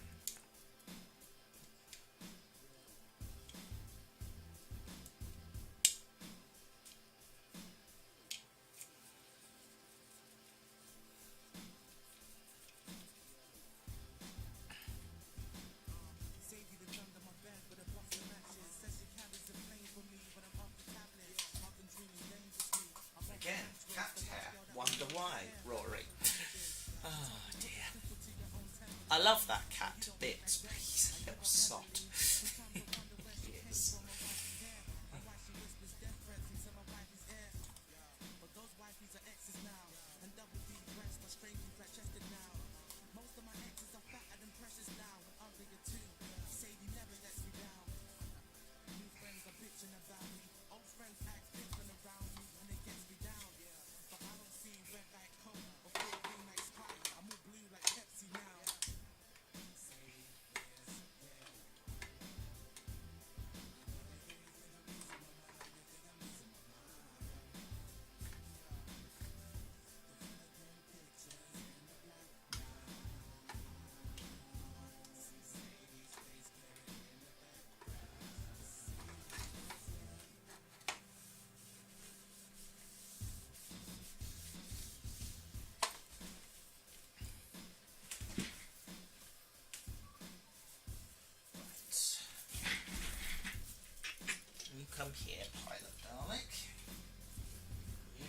Again, cat hair. Wonder why, Rory. Oh dear. I love that cat to bits, but he's a little sot. He is. pilot Dalek. You.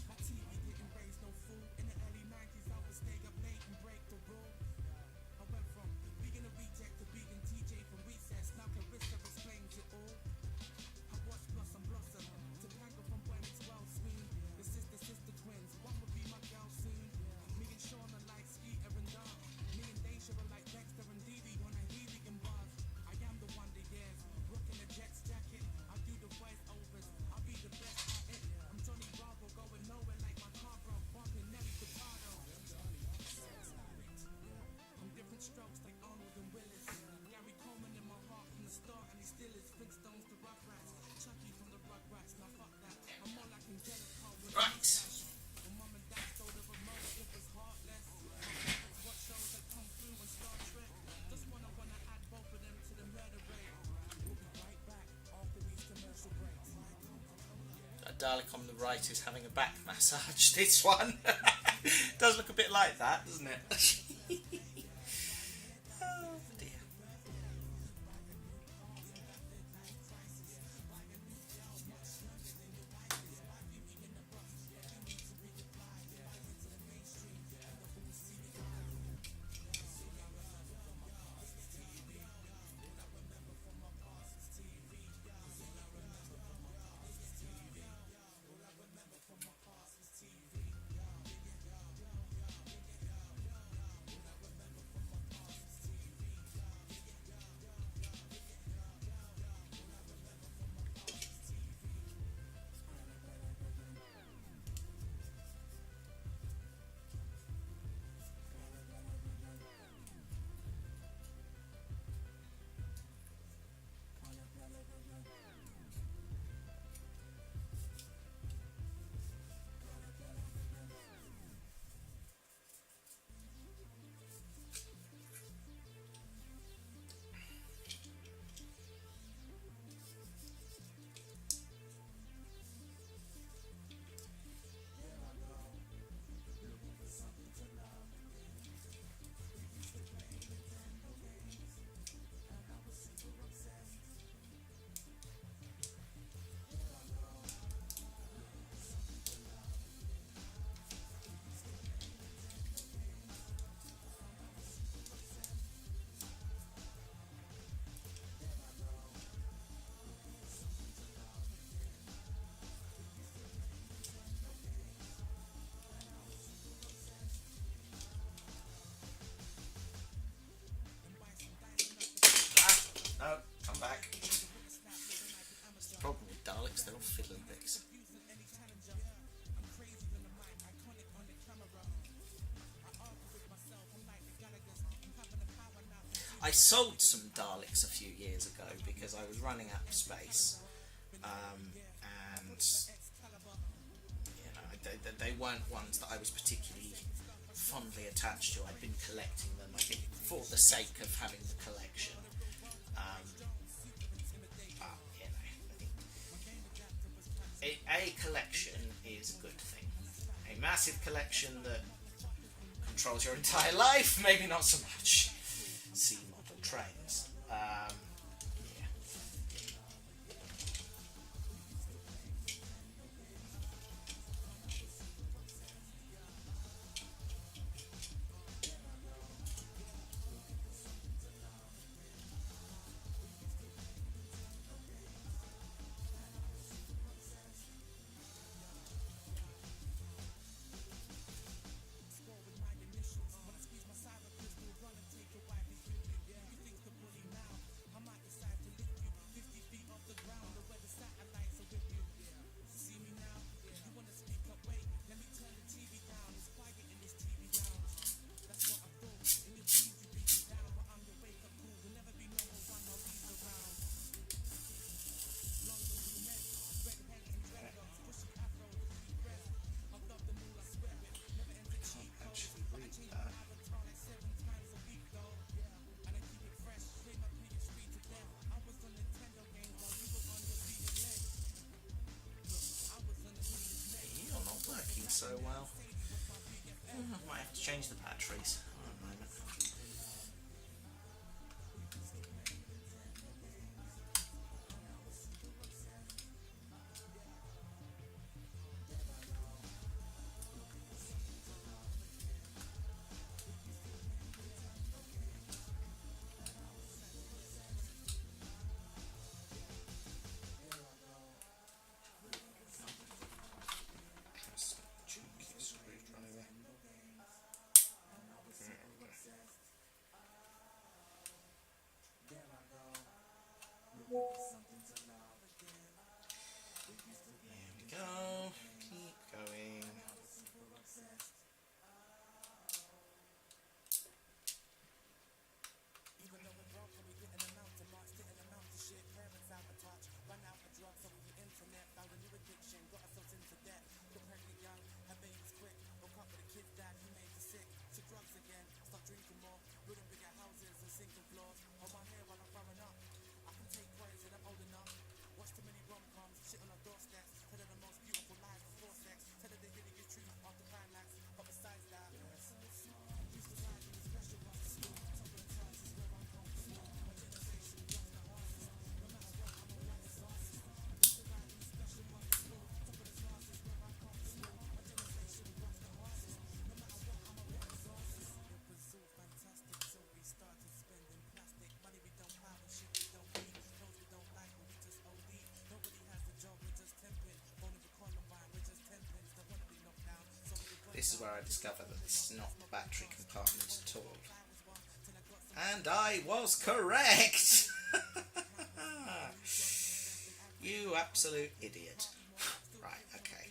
My TV didn't raise no fool. In the early 90s, I would stay up late and break the rule. I went from vegan to reject to vegan TJ from recess. Now Clarissa explains it all. I watched Blossom Blossom to Tango from when it's well swoon. The sister twins, one would be my girl soon. Me and Sean are like Skeeter and Dart. Me and Deja are like Dexter and Dee Dee on a helium bars. I am the one that dares, rocking a Jets jacket. I do the voice overs, I'll be the best at it. I'm Johnny Bravo, going nowhere like my car broke, bumping Nelly Furtado. I'm different strokes like Arnold and Willis. Gary Coleman in my heart from the start, and he still is. Flintstones to Rugrats, Chucky from the Rugrats. Now fuck that, I'm more like Angelica with a Right. mustache. When mum and dad stole the remote, it was heartless. My parents watch shows like Kung Fu and Star Trek. Just wanna add both of them to the murder rate. We'll be right back after these commercial breaks. A Dalek on the right is having a back massage. This one does look a bit like that, doesn't it? Oh dear. No, come back. It's the problem with Daleks, they're all fiddlywicks. I sold some Daleks a few years ago because I was running out of space, and you know, they weren't ones that I was particularly fondly attached to. I'd been collecting them, I think, for the sake of having the collection. You know, I think a collection is a good thing. A massive collection that controls your entire life, maybe not so much. See model trains. Yeah. so well. I might have to change the batteries. Hold on a moment. There we go. Keep going. This is where I discovered that this is not the battery compartment at all. And I was correct! You absolute idiot. Right, okay.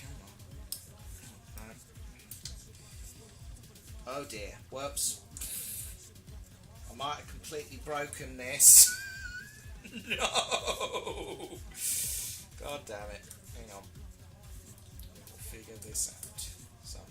Come on. Oh dear. Whoops. I might have completely broken this. No! God damn it. Hang on. We'll figure this out somehow.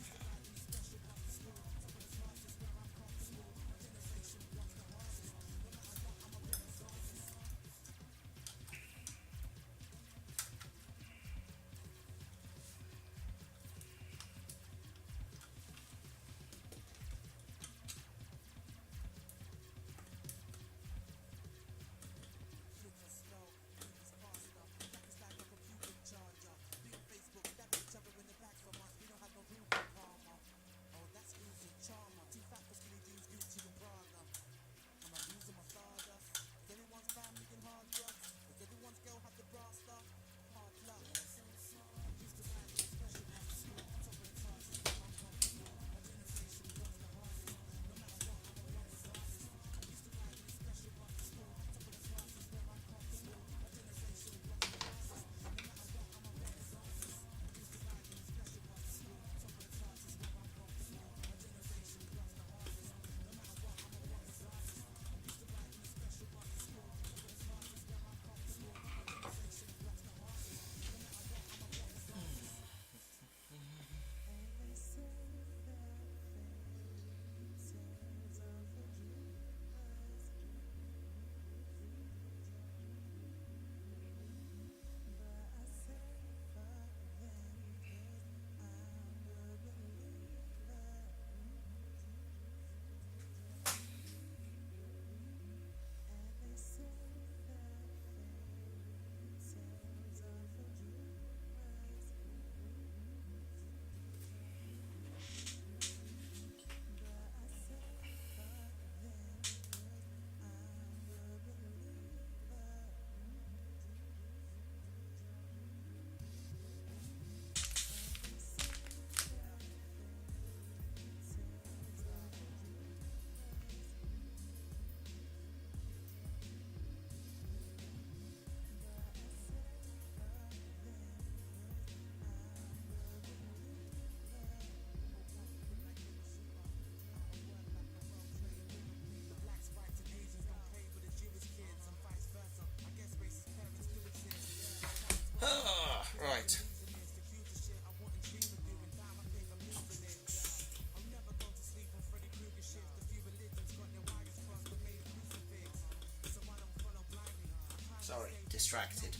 distracted,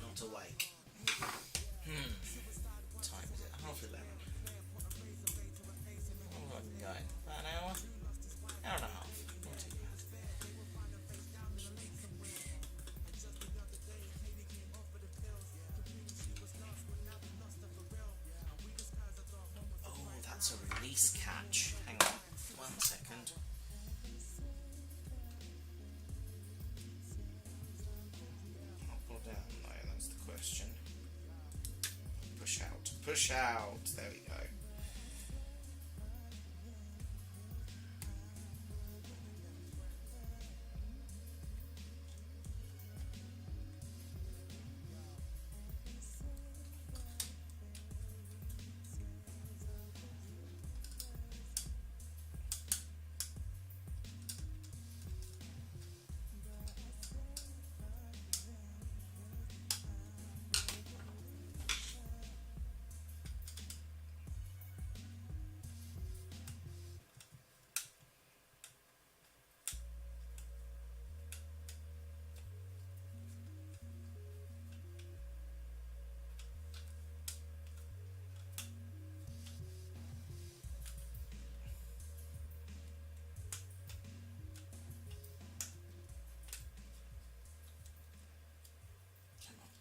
not awake. Time is it? 11:30. What have I been going? About an hour? Hour and a half. Not too bad. Oh, that's a release catch. Hang on, 1 second. Up or down? No, that's the question. Push out. Push out. There we go.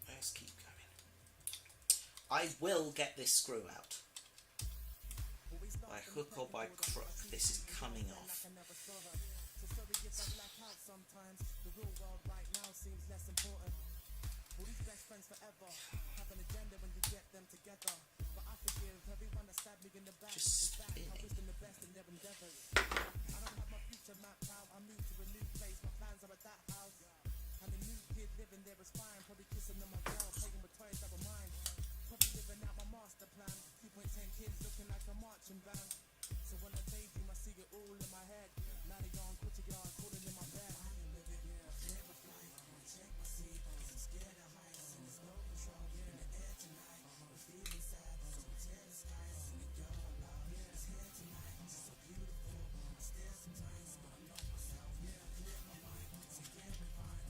Let's keep going. I will get this screw out. By hook or by crook, this is coming off. Just spinning. And the new kid living there is fine, probably kissing on my girl, playing with toys that were mine. Probably living out my master plan. 2.10 kids looking like a marching band. So when I daydream, I see it all in my head. Now they gone, put your yard, calling in my bed. Check my seat, I'm scared of heights, and there's no control in the air tonight. We're feeling sad, so we tear the skies, and the girl I love is here tonight. She's so beautiful, I stare sometimes, but I'm not myself. Clear my mind, so yeah, we're fine.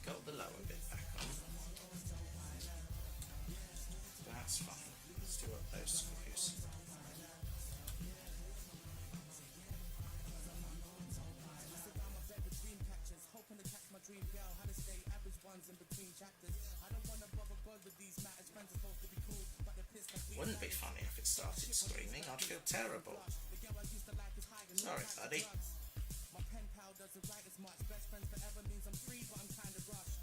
Got the lower bit back on. That's fine. Let's do up those screws. Hoping to catch my dream girl, how to stay average ones in between chapters. I don't want to bother God with these matters. Friends are supposed to be cool, but the piss like Wouldn't be funny if it started screaming. I'd feel terrible. the girl I used to like is high and Sorry, not buddy. drugs. My pen pal doesn't write as much. Best friends forever means I'm free, but I'm kind of rushed.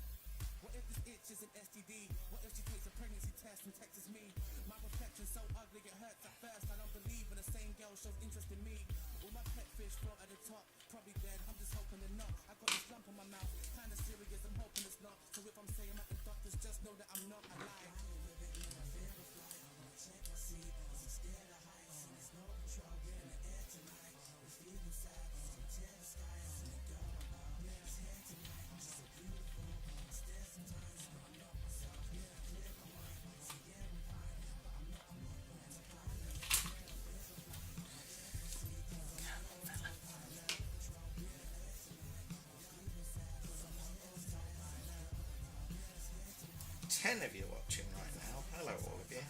What if this itch is an STD? What if she takes a pregnancy test and texts me? My reflection's so ugly it hurts at first. I don't believe when the same girl shows interest in me. All my pet fish float at the top, probably dead. I'm just hoping they're not. I got this lump on my mouth, kinda serious. I'm hoping it's not. So if I'm saying at the doctors, just know that I'm not alive. Check my seat, I'm scared of heights, and there's no control in the air tonight. We're feeling sad, so we tear the skies, and the girl I love is here tonight. She's so beautiful, I stare sometimes, but I'm not myself. Clear my mind, so yeah, we're fine, but I'm not going to climb. Ten of you watching right now. Hello, all of you.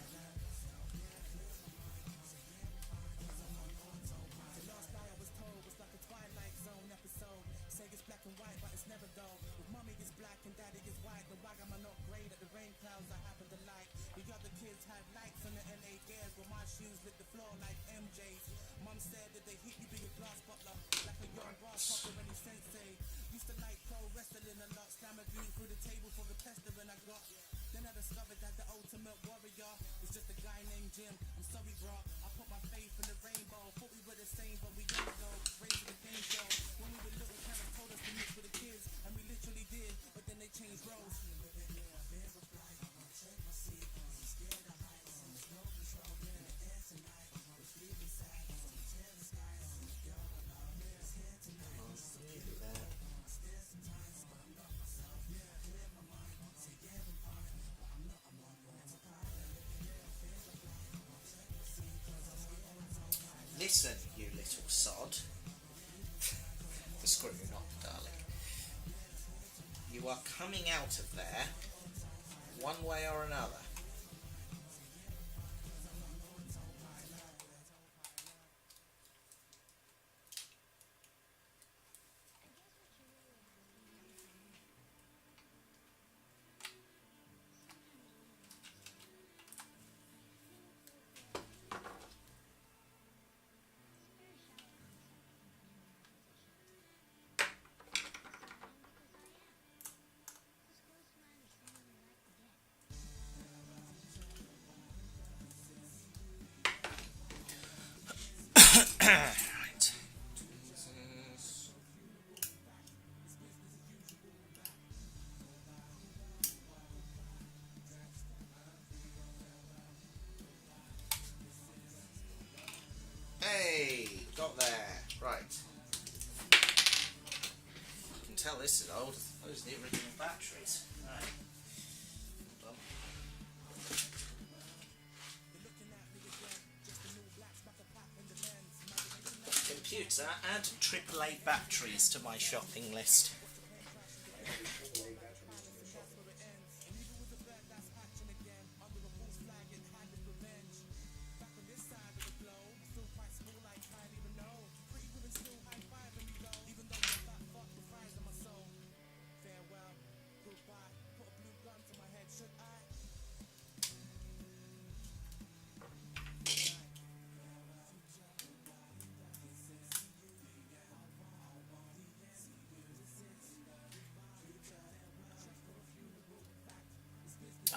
The last lie I was told was like a Twilight Zone episode. Say it's black and white, but it's never dull. With mommy is black and daddy is white, then why am I not grey that the rain clouds I happen to like? The other kids had lights on the LA gears, but my shoes lit the floor like MJ's. Mom said that they hit you be a glass butler, like a young grasshopper and his sensei. Used to like pro wrestling a lot, slam a dude through the table for the pestering I got. Then I discovered that the ultimate warrior was just a guy named Jim. I'm sorry, bro, I put my faith in the rainbow. Thought we were the same, but we ain't though. Raised with a game show. When we were little, parents told us to mix with the kids, and we literally did, but then they changed roles. Check my seat, I'm scared of heights, and there's no control in the air tonight. We're feeling sad, so we tear the skies, and the girl I love is here tonight. I stare sometimes, but I'm not myself. Clear my mind, say yeah, I'm fine, but I'm not going to cry. Listen, you little sod. The screw, not the Dalek. You are coming out of there one way or another. Right. Hey, got there. Right. You can tell this is old. Those are the original batteries. Right. Hold on. Computer, add AAA batteries to my shopping list.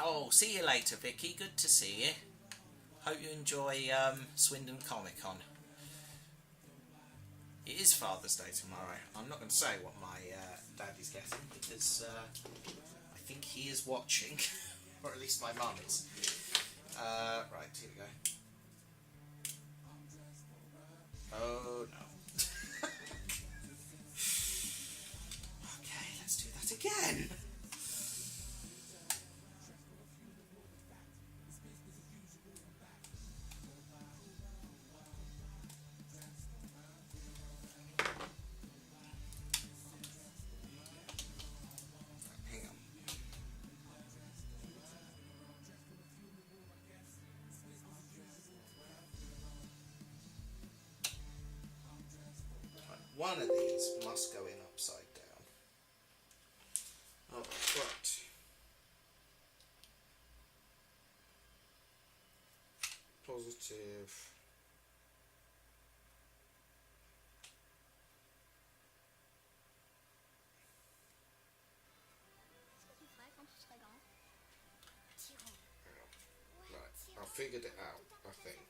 Oh, see you later, Vicky. Good to see you. Hope you enjoy Swindon Comic Con. It is Father's Day tomorrow. I'm not going to say what my daddy's getting because I think he is watching, or at least my mum is. Right, here we go. Oh no. Okay, let's do that again. One of these must go in upside down. Oh, right. Positive. Right, I figured it out, I think.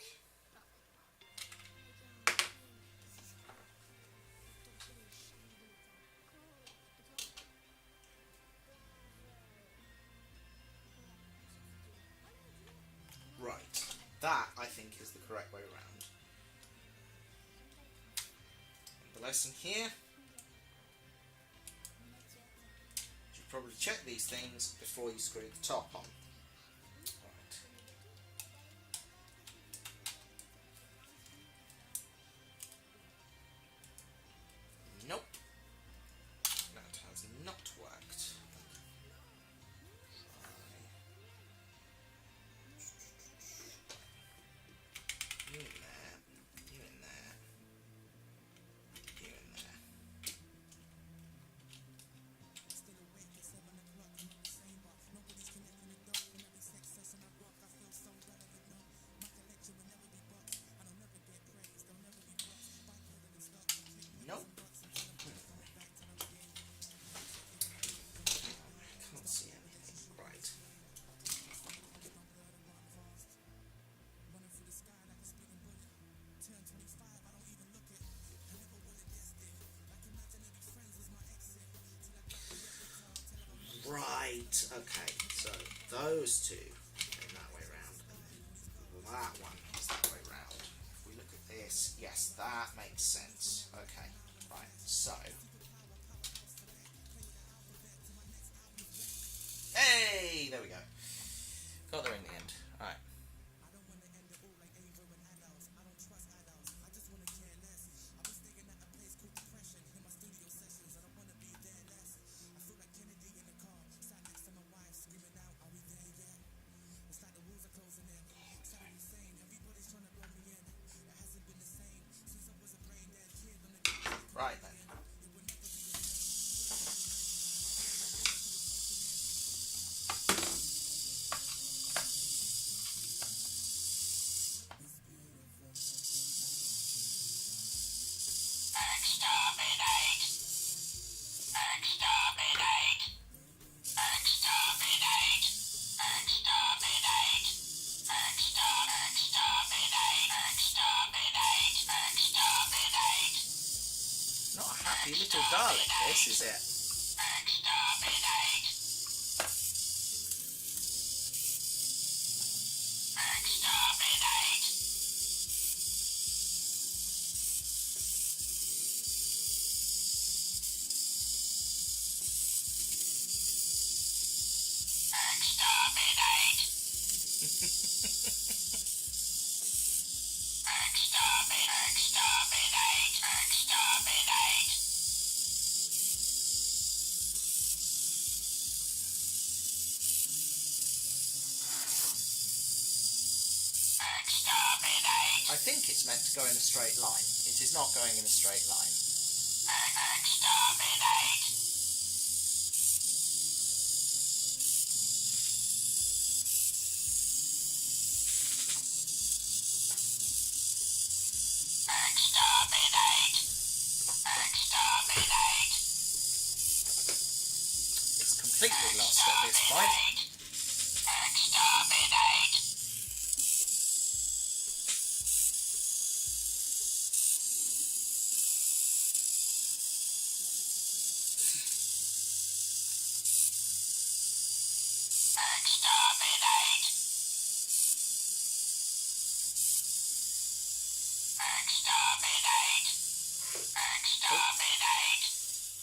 Right, that I think is the correct way around. The lesson here, you should probably check these things before you screw the top on. Right. Nope, that has not worked. You in there, you in there, you in there. Nope. I can't see anything. Right. Right, okay, so those two are that way round, and then that one is that way round. If we look at this, yes, that makes sense. Okay, right, so. Hey, there we go. Got there in the end. Alright. happy little darling, this is it. I think it's meant to go in a straight line. It is not going in a straight line. It's completely lost at this point.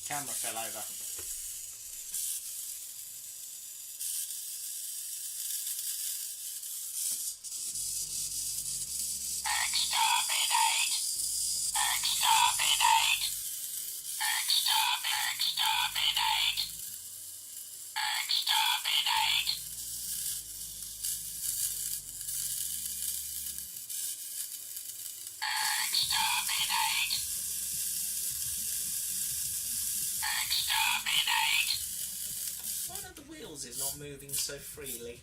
Camera fell over. One of the wheels is not moving so freely.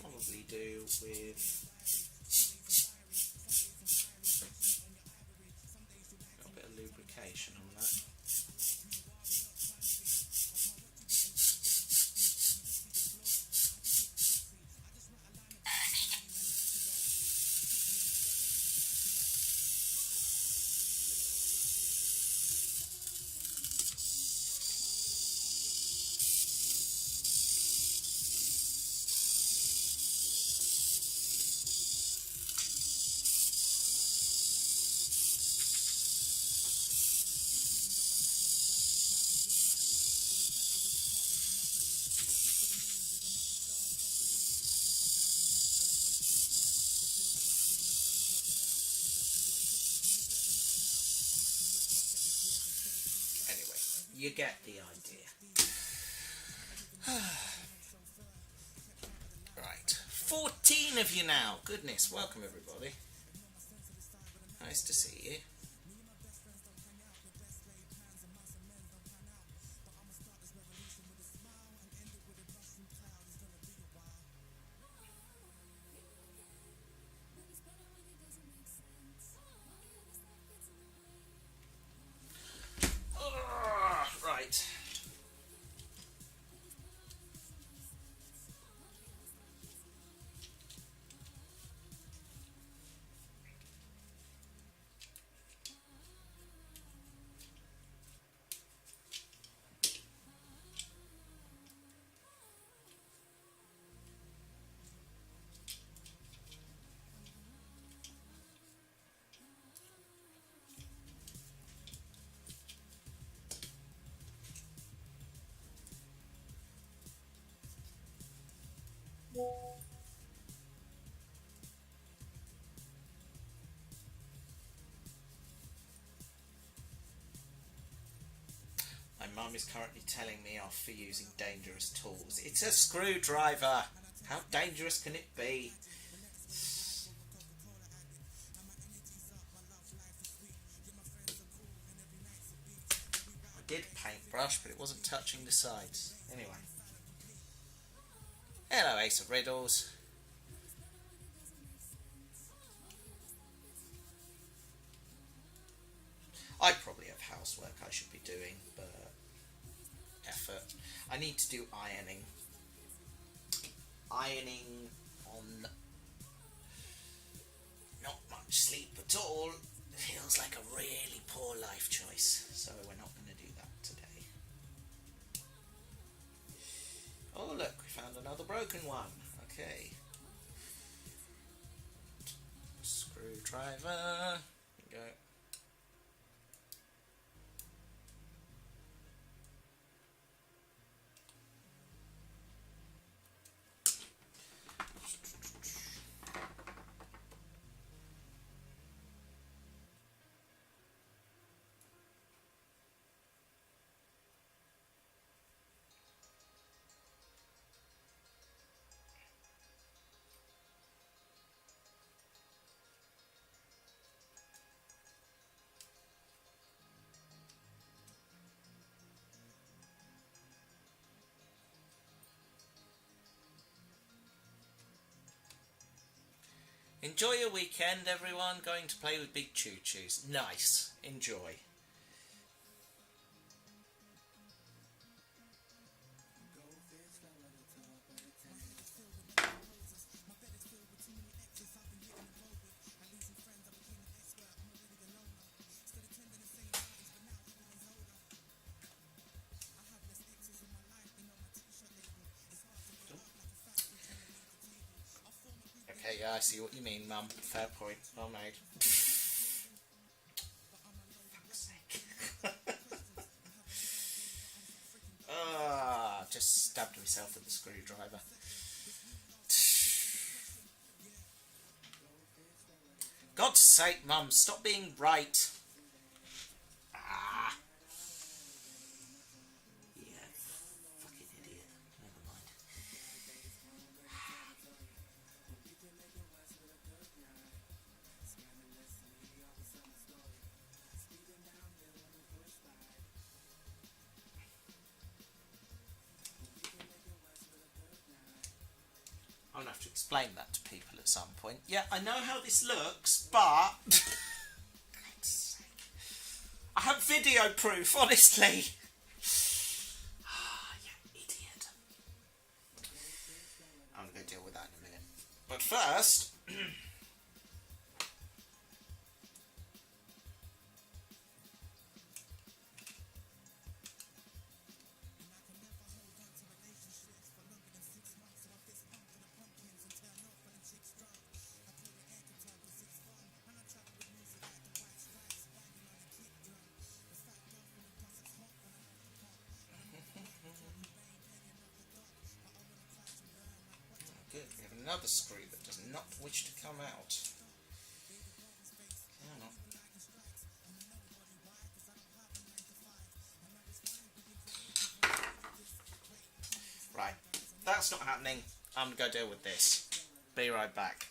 Probably do with a bit of lubrication on that. You get the idea. Right. 14 of you now. Goodness, welcome everybody. Nice to see you. Right. My mum is currently telling me off for using dangerous tools. It's a screwdriver. How dangerous can it be? I did paintbrush, but it wasn't touching the sides. Anyway. Hello, Ace of Riddles. I probably have housework I should be doing, but effort. I need to do ironing. Ironing on much sleep at all feels like a really poor life choice, so we're not going to do that today. Oh look, we found another broken one. Okay. Screwdriver. There we go. Enjoy your weekend, everyone. Going to play with big choo-choos. Nice. Enjoy. Okay, yeah, I see what you mean, Mum. Fair point. Well made. Fuck's sake. Just stabbed myself with the screwdriver. God's sake, Mum, stop being right. Yeah, fucking idiot. Never mind. I'm going to have to explain that to people at some point. Yeah, I know how this looks, but... God's sake. I have video proof, honestly. You idiot. I'm going to deal with that in a minute. But first... Good, we have another screw that does not wish to come out. Come on. Right, that's not happening. I'm going to go deal with this. Be right back.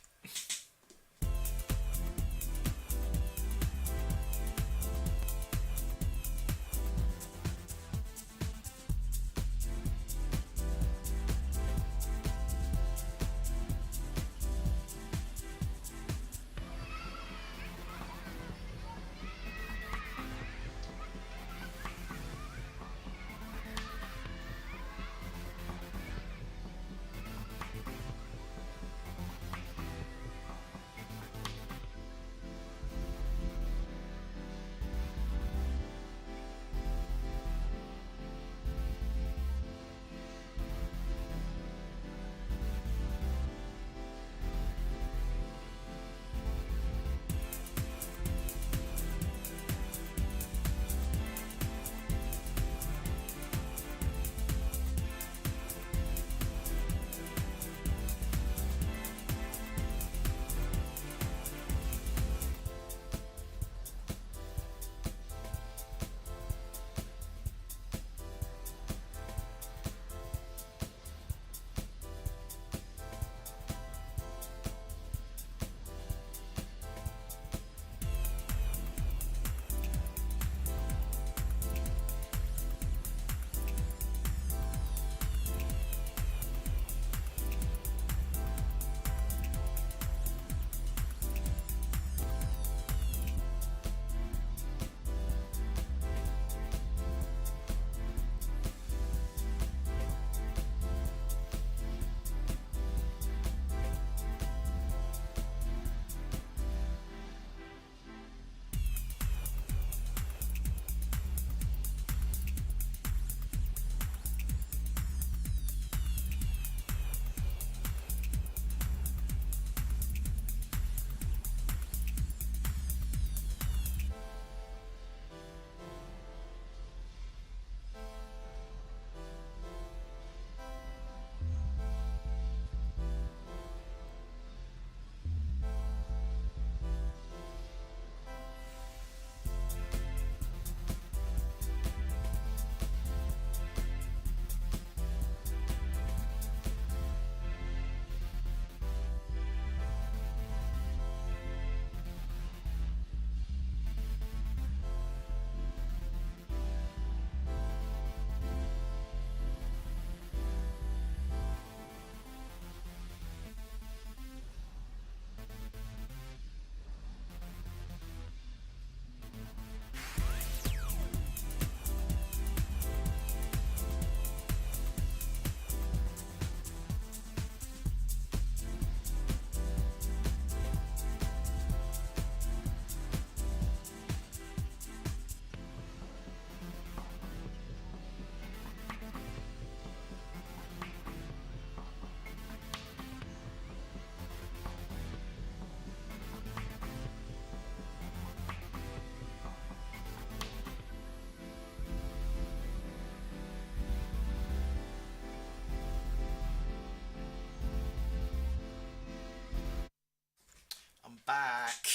back.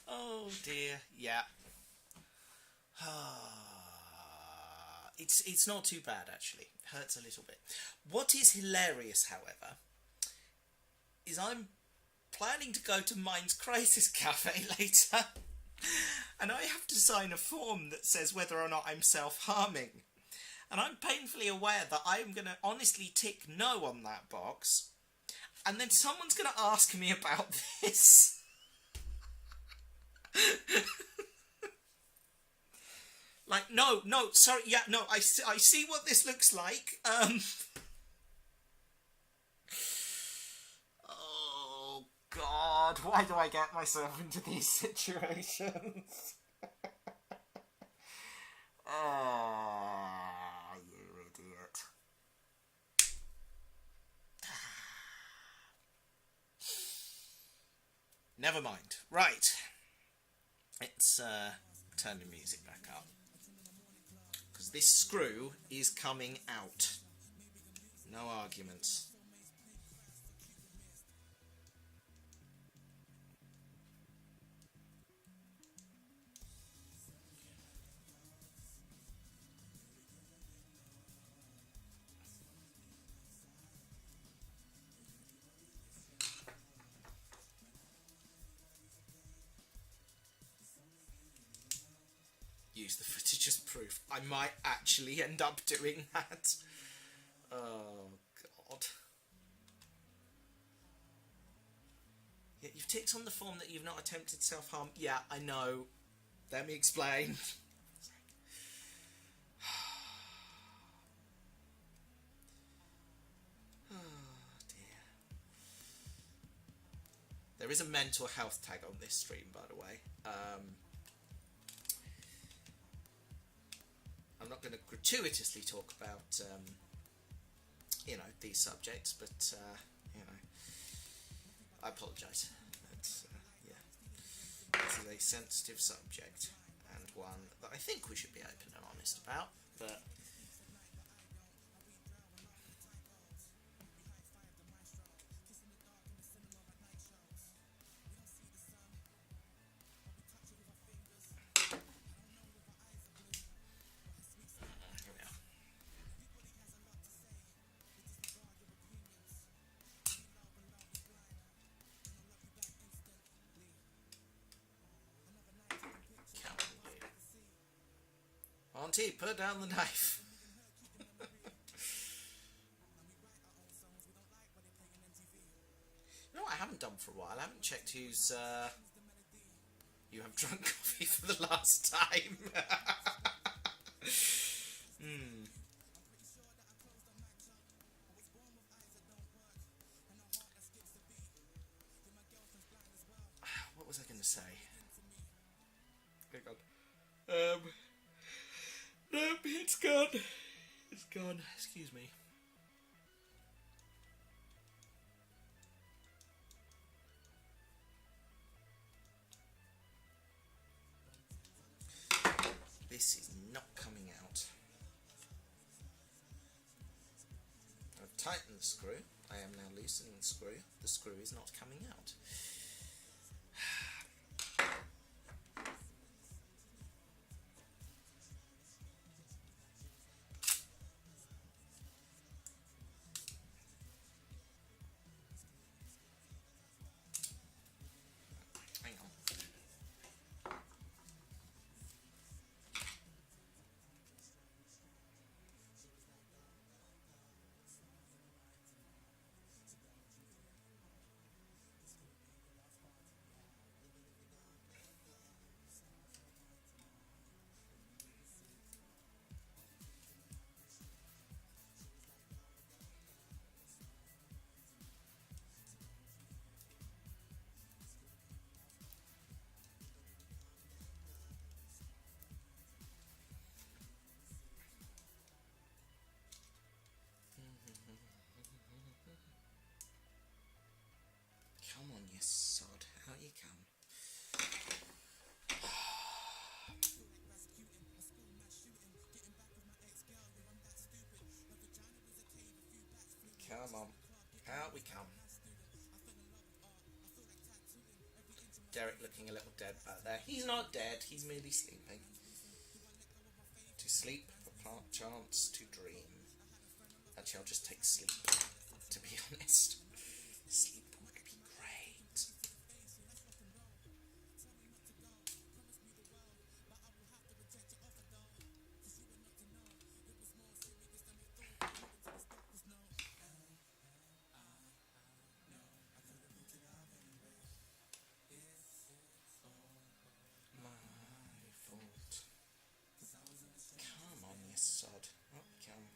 Oh dear, yeah. It's not too bad actually. It hurts a little bit. What is hilarious, however, is I'm planning to go to Mind's Crisis Cafe later, and I have to sign a form that says whether or not I'm self-harming. And I'm painfully aware that I'm going to honestly tick no on that box, and then someone's going to ask me about this. Like, no, sorry, yeah, no, I see what this looks like. Oh, God, why do I get myself into these situations? Ah, you idiot. Never mind. Right. Let's turn the music back up. Because this screw is coming out. No arguments. Use the footage as proof. I might actually end up doing that. Oh, God. Yeah, you've ticked on the form that you've not attempted self-harm. Yeah, I know. Let me explain. Oh, dear. There is a mental health tag on this stream, by the way. I'm not going to gratuitously talk about, you know, these subjects, but, you know, I apologise. Yeah, this is a sensitive subject, and one that I think we should be open and honest about, but... Auntie, put down the knife. You know what I haven't done for a while? I haven't checked who's, you have drunk coffee for the last time. What was I going to say? Oh God. Nope, it's gone. It's gone. Excuse me. This is not coming out. I've tightened the screw. I am now loosening the screw. The screw is not coming out. Come on, you sod. Out you come. Come on. Out we come. Derek looking a little dead back there. He's not dead, he's merely sleeping. To sleep, a chance to dream. Actually, I'll just take sleep, to be honest. Sleep would be great. My fault. Come on, you sod. Up you come.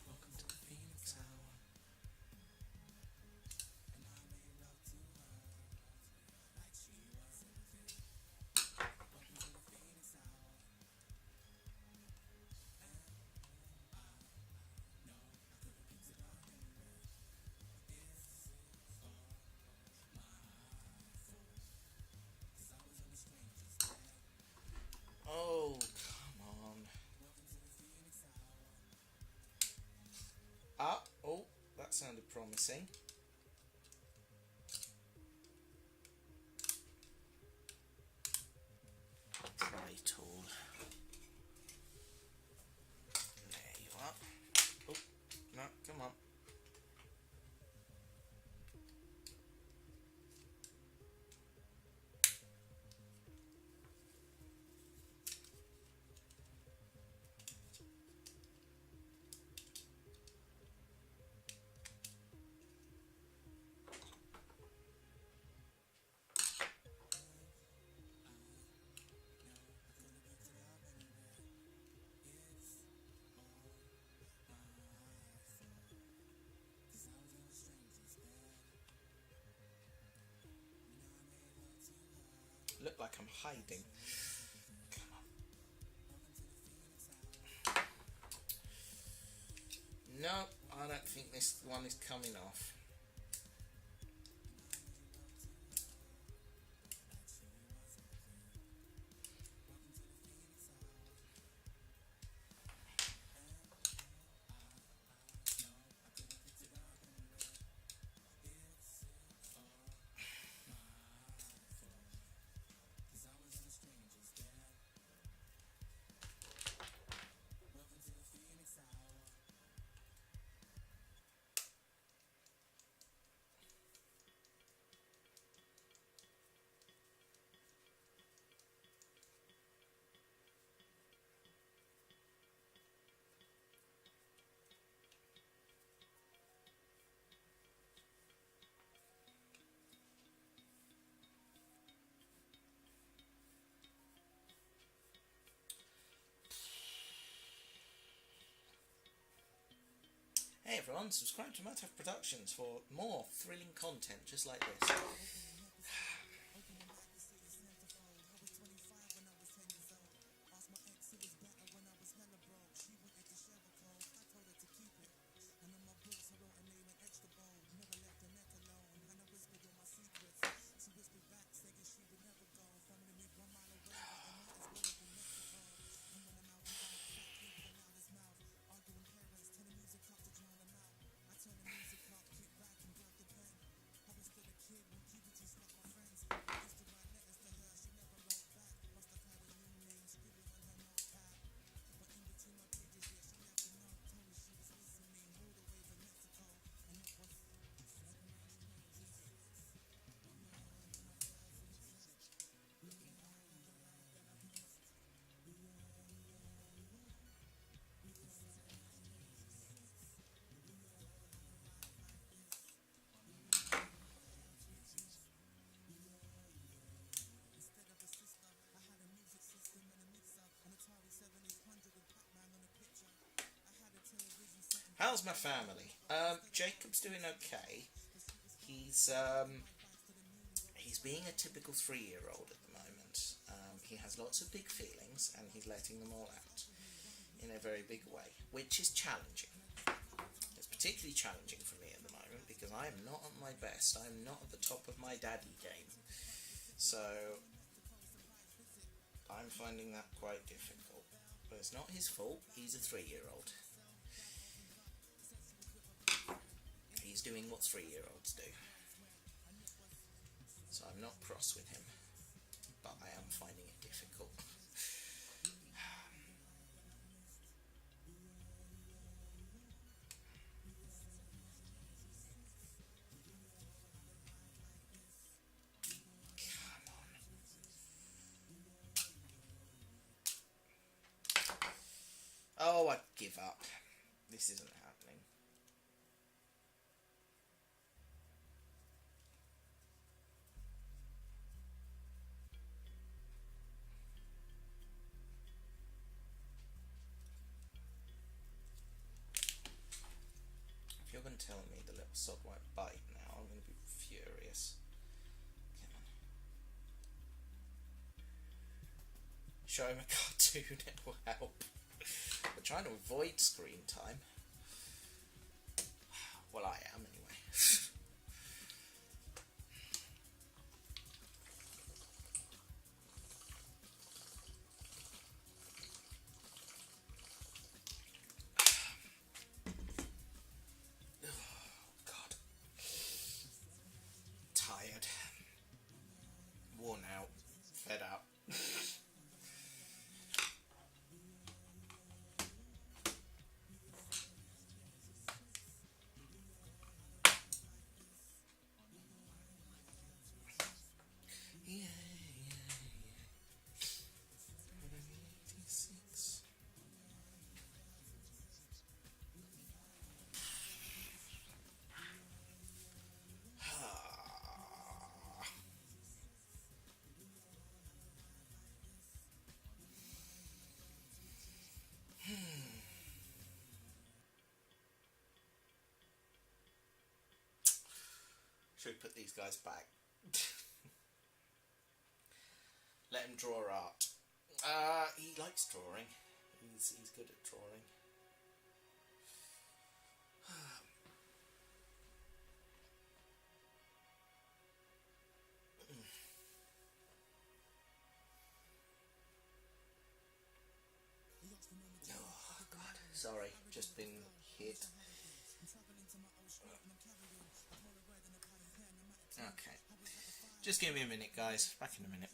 Welcome to the Phoenix Hour. Oh, come on. Ah, oh, that sounded promising. Pry tool. There you are. Oh, no, come on. Look like I'm hiding. Come on. No, I don't think this one is coming off. Hey everyone, subscribe to Matt F Productions for more thrilling content just like this. How's my family? Jacob's doing okay. He's being a typical 3-year-old at the moment. He has lots of big feelings and he's letting them all out in a very big way, which is challenging. It's particularly challenging for me at the moment because I am not at my best. I am not at the top of my daddy game. So I'm finding that quite difficult. But it's not his fault, he's a 3-year-old. He's doing what 3-year-olds do. So I'm not cross with him, but I am finding it difficult. Oh, I give up. This isn't happening. If you're going to tell me the little sod won't bite now, I'm going to be furious. Come on. Show him a cartoon, it will help. We're trying to avoid screen time. Well, I am anyway. Oh, God. Tired. Worn out. Fed up. Should we put these guys back? Let him draw art. He likes drawing. He's good at drawing. Oh, God. Sorry, just been hit. Okay. Just give me a minute, guys. Back in a minute.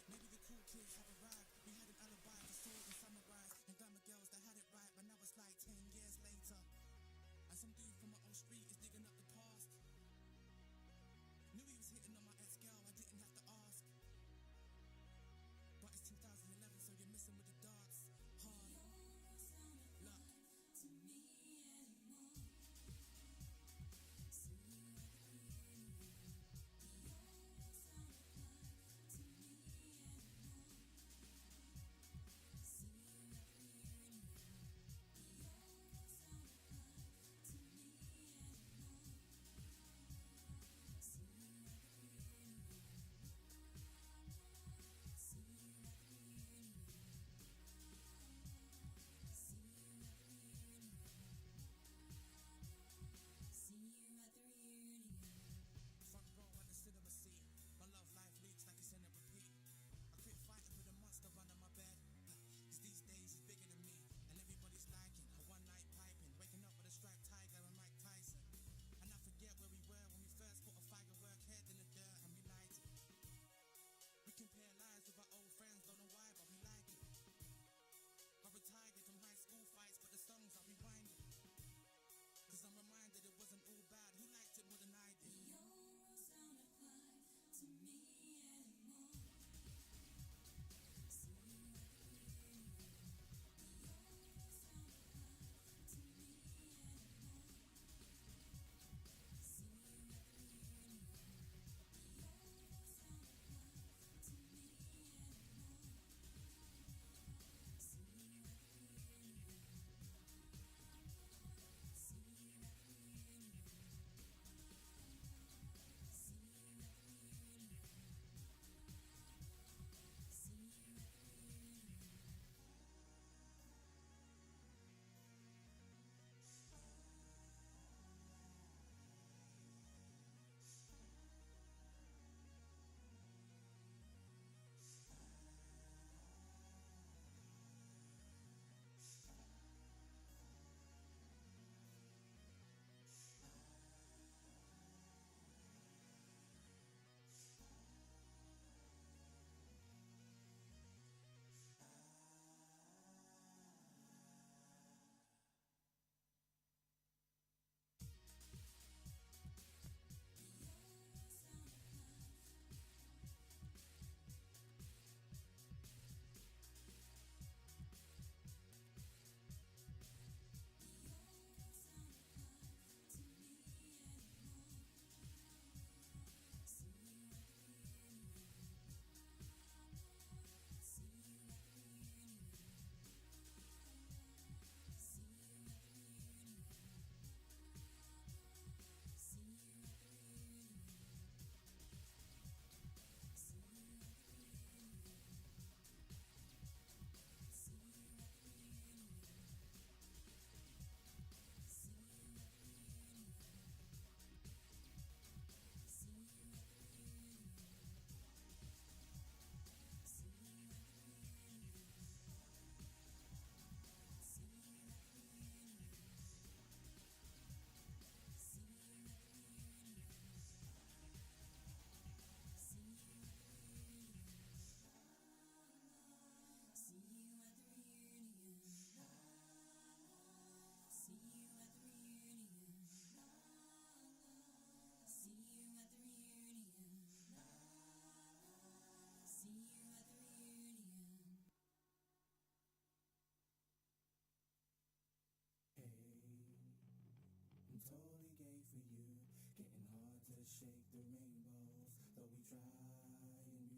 to shake the rainbows, though we try and we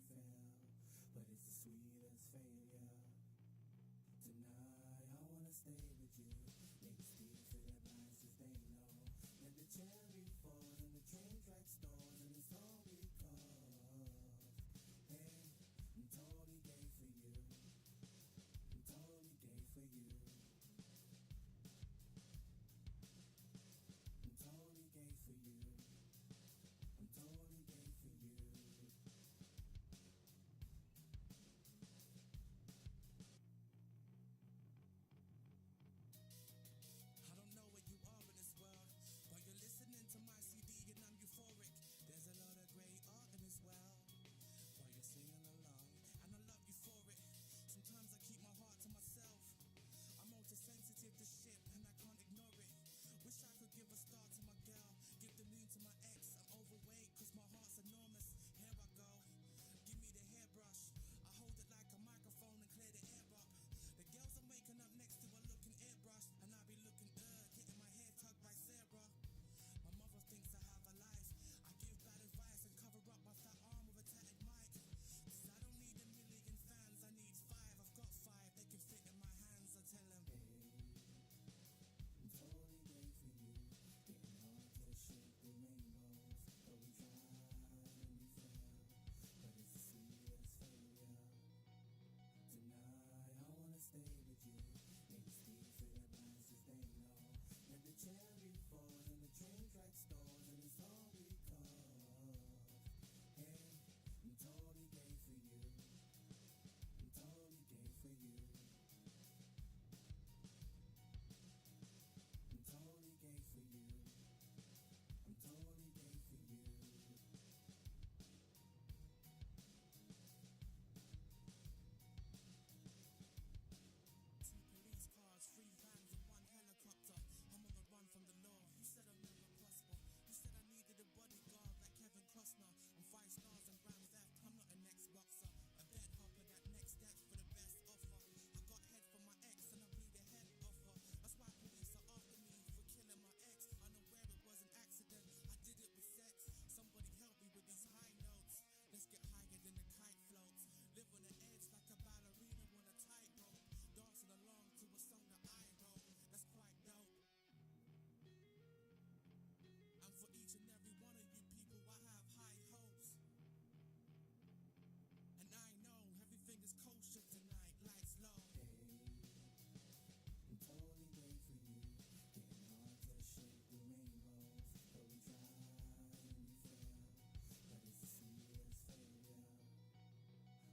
fail, but it's the sweetest failure. Tonight I wanna stay with you, make speed for the blind since they know that the cherry falls and the train track stalls, and it's all because, hey, I'm totally gay for you, I'm totally gay for you, I'm totally gay for you, I'm totally gay for you. I don't know where you are in this world, but you're listening to my CD and I'm euphoric. There's a lot of great art in this world, while you're singing along, and I love you for it. Sometimes I keep my heart to myself. I'm ultra-sensitive to shit and I can't ignore it. Wish I could give a star to my girl, give the moon to my ex. I'm overweight cause my heart's enormous. Here I go, give me the hairbrush. I hold it like a microphone and clear the air up. The girls I'm waking up next to are looking airbrushed, and I be looking, getting my hair tugged by Sarah. My mother thinks I have a life. I give bad advice and cover up my fat arm with a tatted mic. Cause I don't need 1 million fans, I need 5. I've got 5, they can fit in my hands. I tell them, hey, I'm totally gay for you. Getting hard to shake the rainbows, but we try and we fail, but it's the sweetest failure. Tonight I wanna stay with you, make speed for the blind since they know that the cherry falls and the train track stalls, and it's all because, hey, I'm totally gay for you, I'm totally gay for you, I'm totally gay for you, I'm totally gay for you. Police cars, 3 vans and 1 helicopter. I'm on the run from the law. You said I'm never prosper. You said I needed a bodyguard like Kevin Costner. I'm 5 stars and grand theft. I'm not an ex-boxer. A bed hopper that next steps for the best offer. I got head from my ex and I blew the head off her. That's why police are after me for killing my ex. Unaware it was an accident. I did it with sex. Somebody help me with these high notes. Let's get higher than the kite floats. Live on the edge like a ballerina on a tightrope. Dancing along to a song that I wrote. That's quite dope. And for each and every one of you people, I have high hopes. And I know everything is kosher tonight, lights low. Hey, I'm totally gay for you. Getting hard to shake the rainbows, but we try and we fail, but it's the sweetest failure.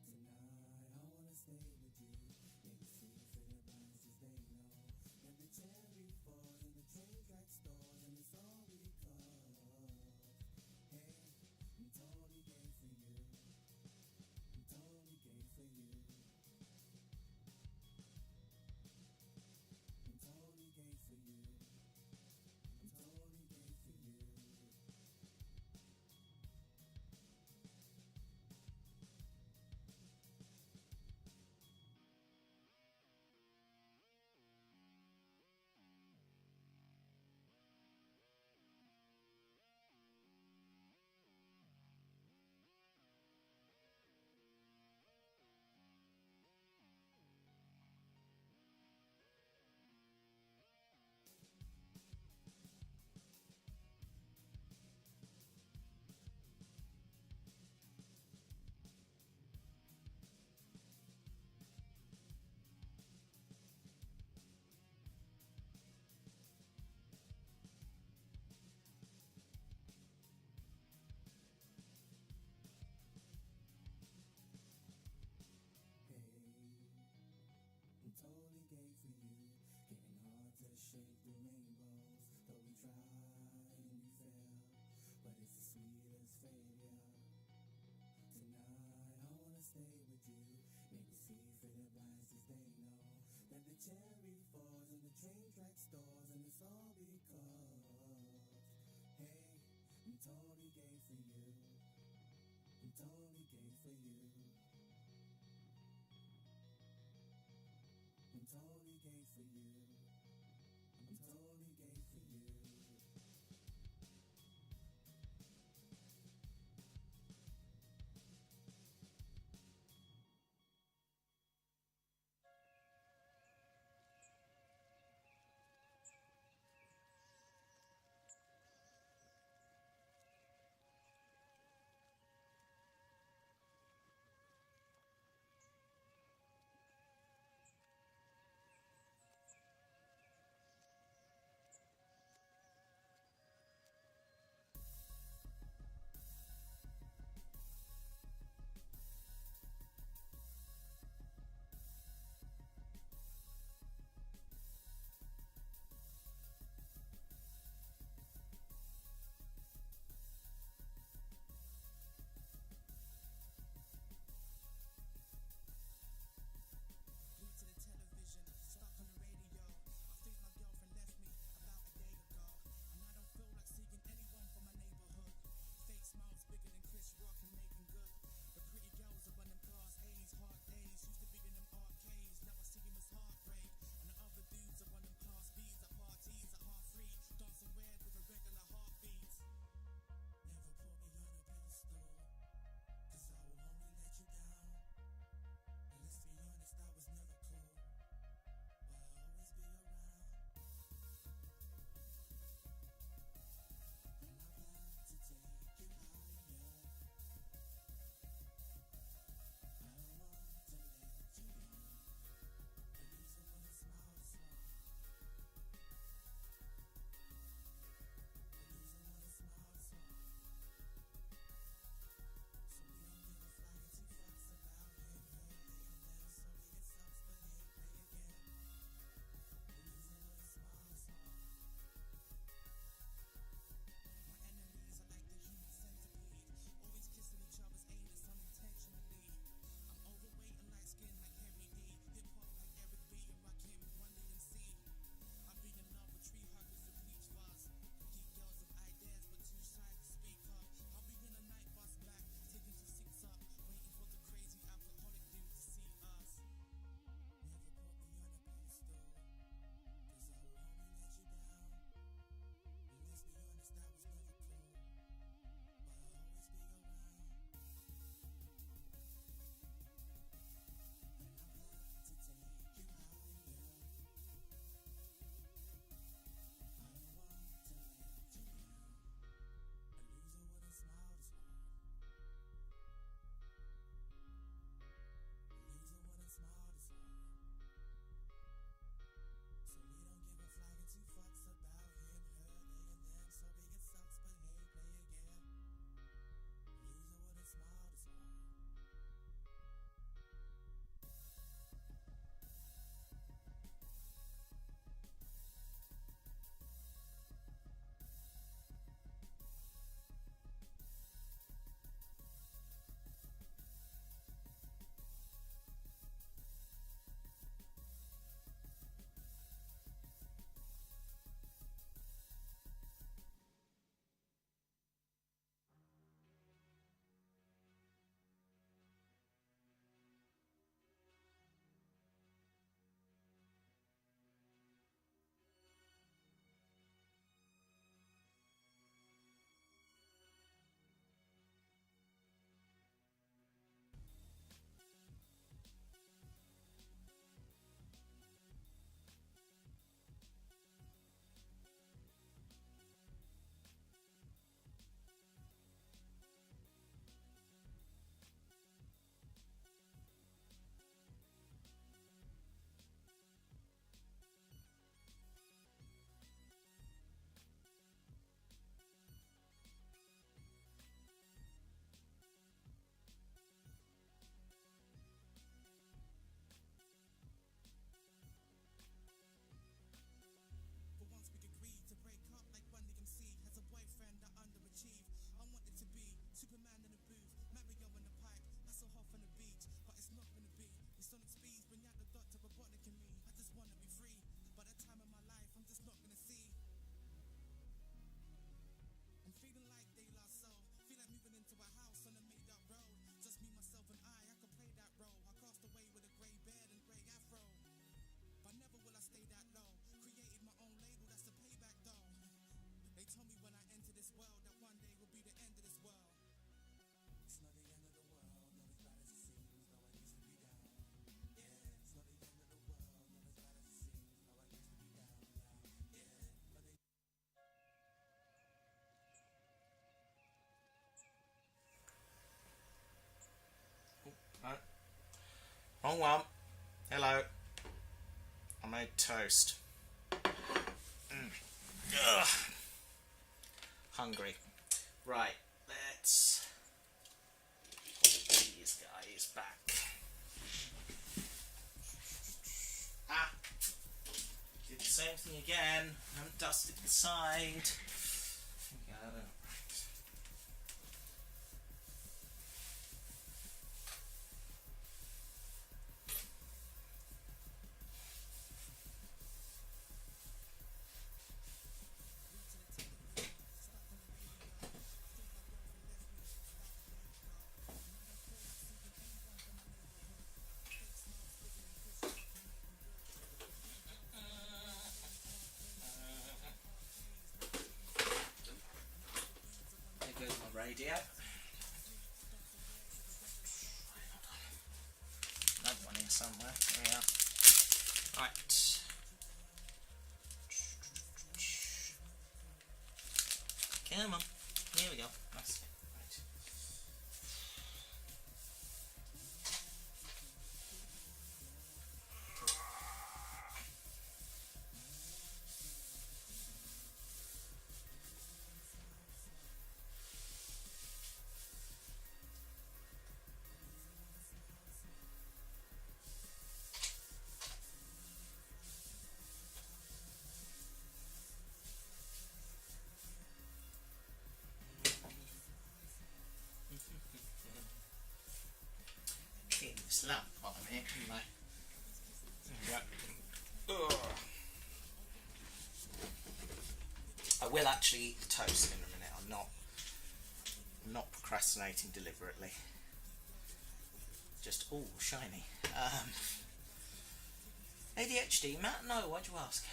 Tonight I wanna stay with you, make see for the blind since they know that the cherry falls and the train track stalls, and it's all because, hey, I'm totally gay for you, I'm totally gay for you, I'm totally gay for you, I'm totally gay for you. I'm totally gay for you, getting hard to shake the rainbows, though we try and we fail, but it's the sweetest failure. Tonight I wanna stay with you, make a see for the blind since they know that the cherry falls and the train track stalls, and it's all because, hey, I'm totally gay for you, I'm totally gay for you, I'm totally gay for you, I'm totally gay for you. Wrong one. Hello. I made toast. Ugh. Hungry. Right, let's put these guys back. Ah! Did the same thing again. Haven't dusted the side. Got it. There goes my radio. Another one here somewhere. There we are. Right. Come on. Here we go. That's it. Right. Clean this lamp while I'm here, couldn't I? Ugh. I will actually eat the toast in a minute. I'm not procrastinating deliberately. Just shiny. ADHD, Matt? No, why'd you ask?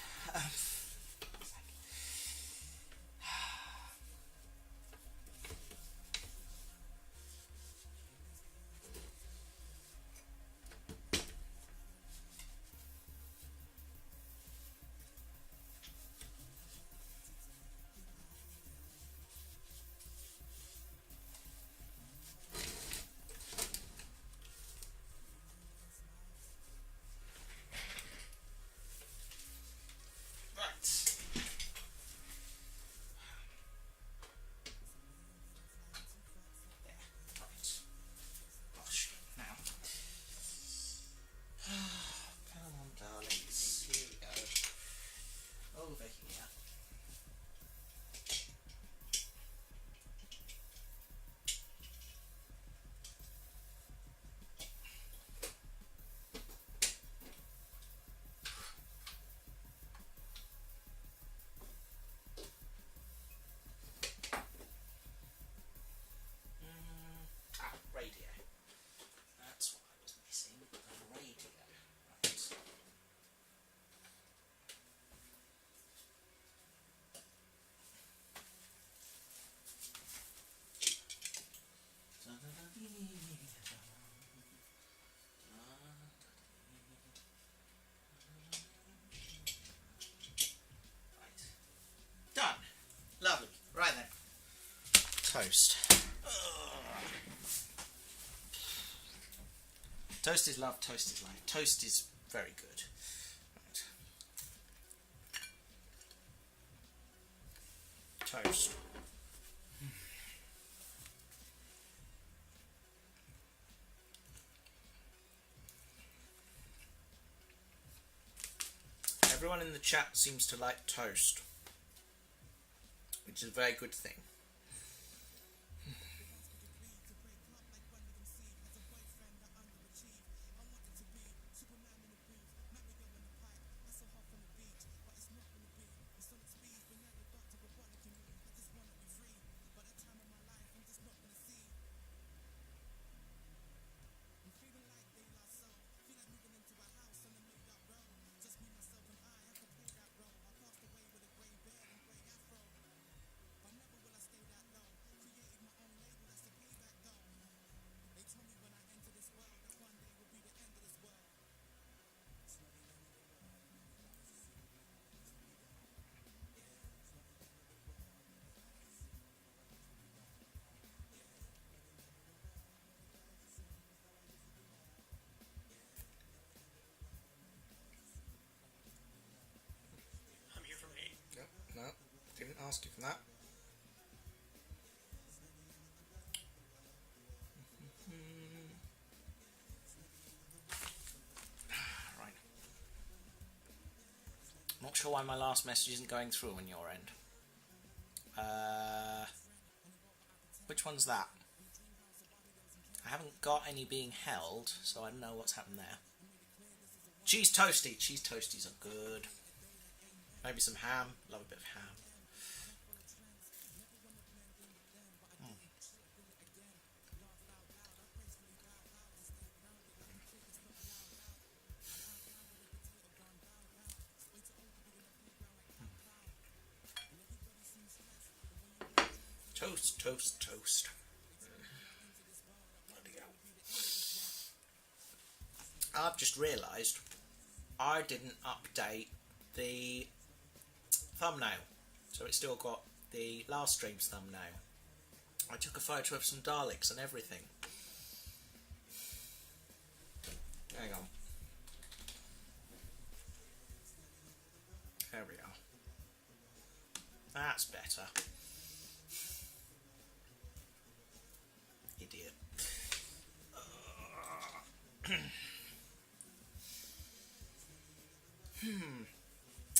Radio. That's what I was missing. A radio. Right. Right. Done. Lovely. Right then. Toast. Toast is love, toast is life. Toast is very good. Right. Toast. Everyone in the chat seems to like toast, which is a very good thing. didn't ask you for that. Right. Not sure why my last message isn't going through on your end. Which one's that? I haven't got any being held, so I don't know what's happened there. Cheese toasty. Cheese toasties are good. Maybe some ham. Love a bit of ham. Toast, toast, toast. Bloody hell. I've just realised I didn't update the thumbnail, so it's still got the last stream's thumbnail. I took a photo of some Daleks and everything. Hang on. There we are. That's better. Idiot.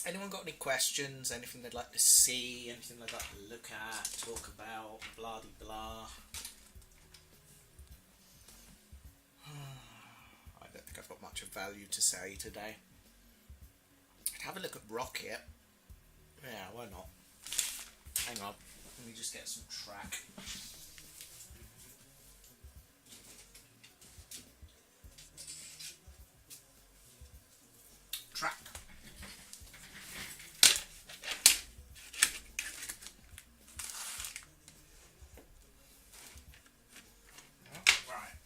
Anyone got any questions? Anything they'd like to see? Anything they'd like to look at, talk about, blah de blah? I don't think I've got much of value to say today. I'd have a look at Rocket. Yeah, why not? Hang on, let me just get some track. Track. Right.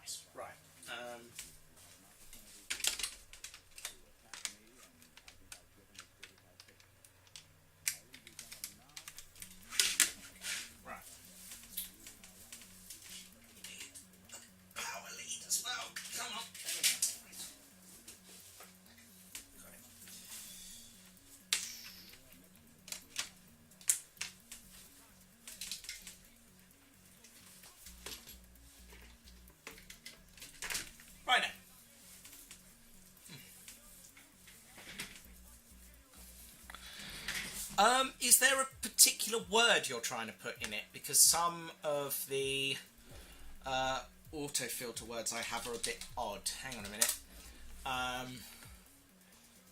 Nice. Right. Right. You need a power lead as well. Come on. Got it. Right now. Is there a particular word you're trying to put in it? Because some of the autofilter words I have are a bit odd. Hang on a minute.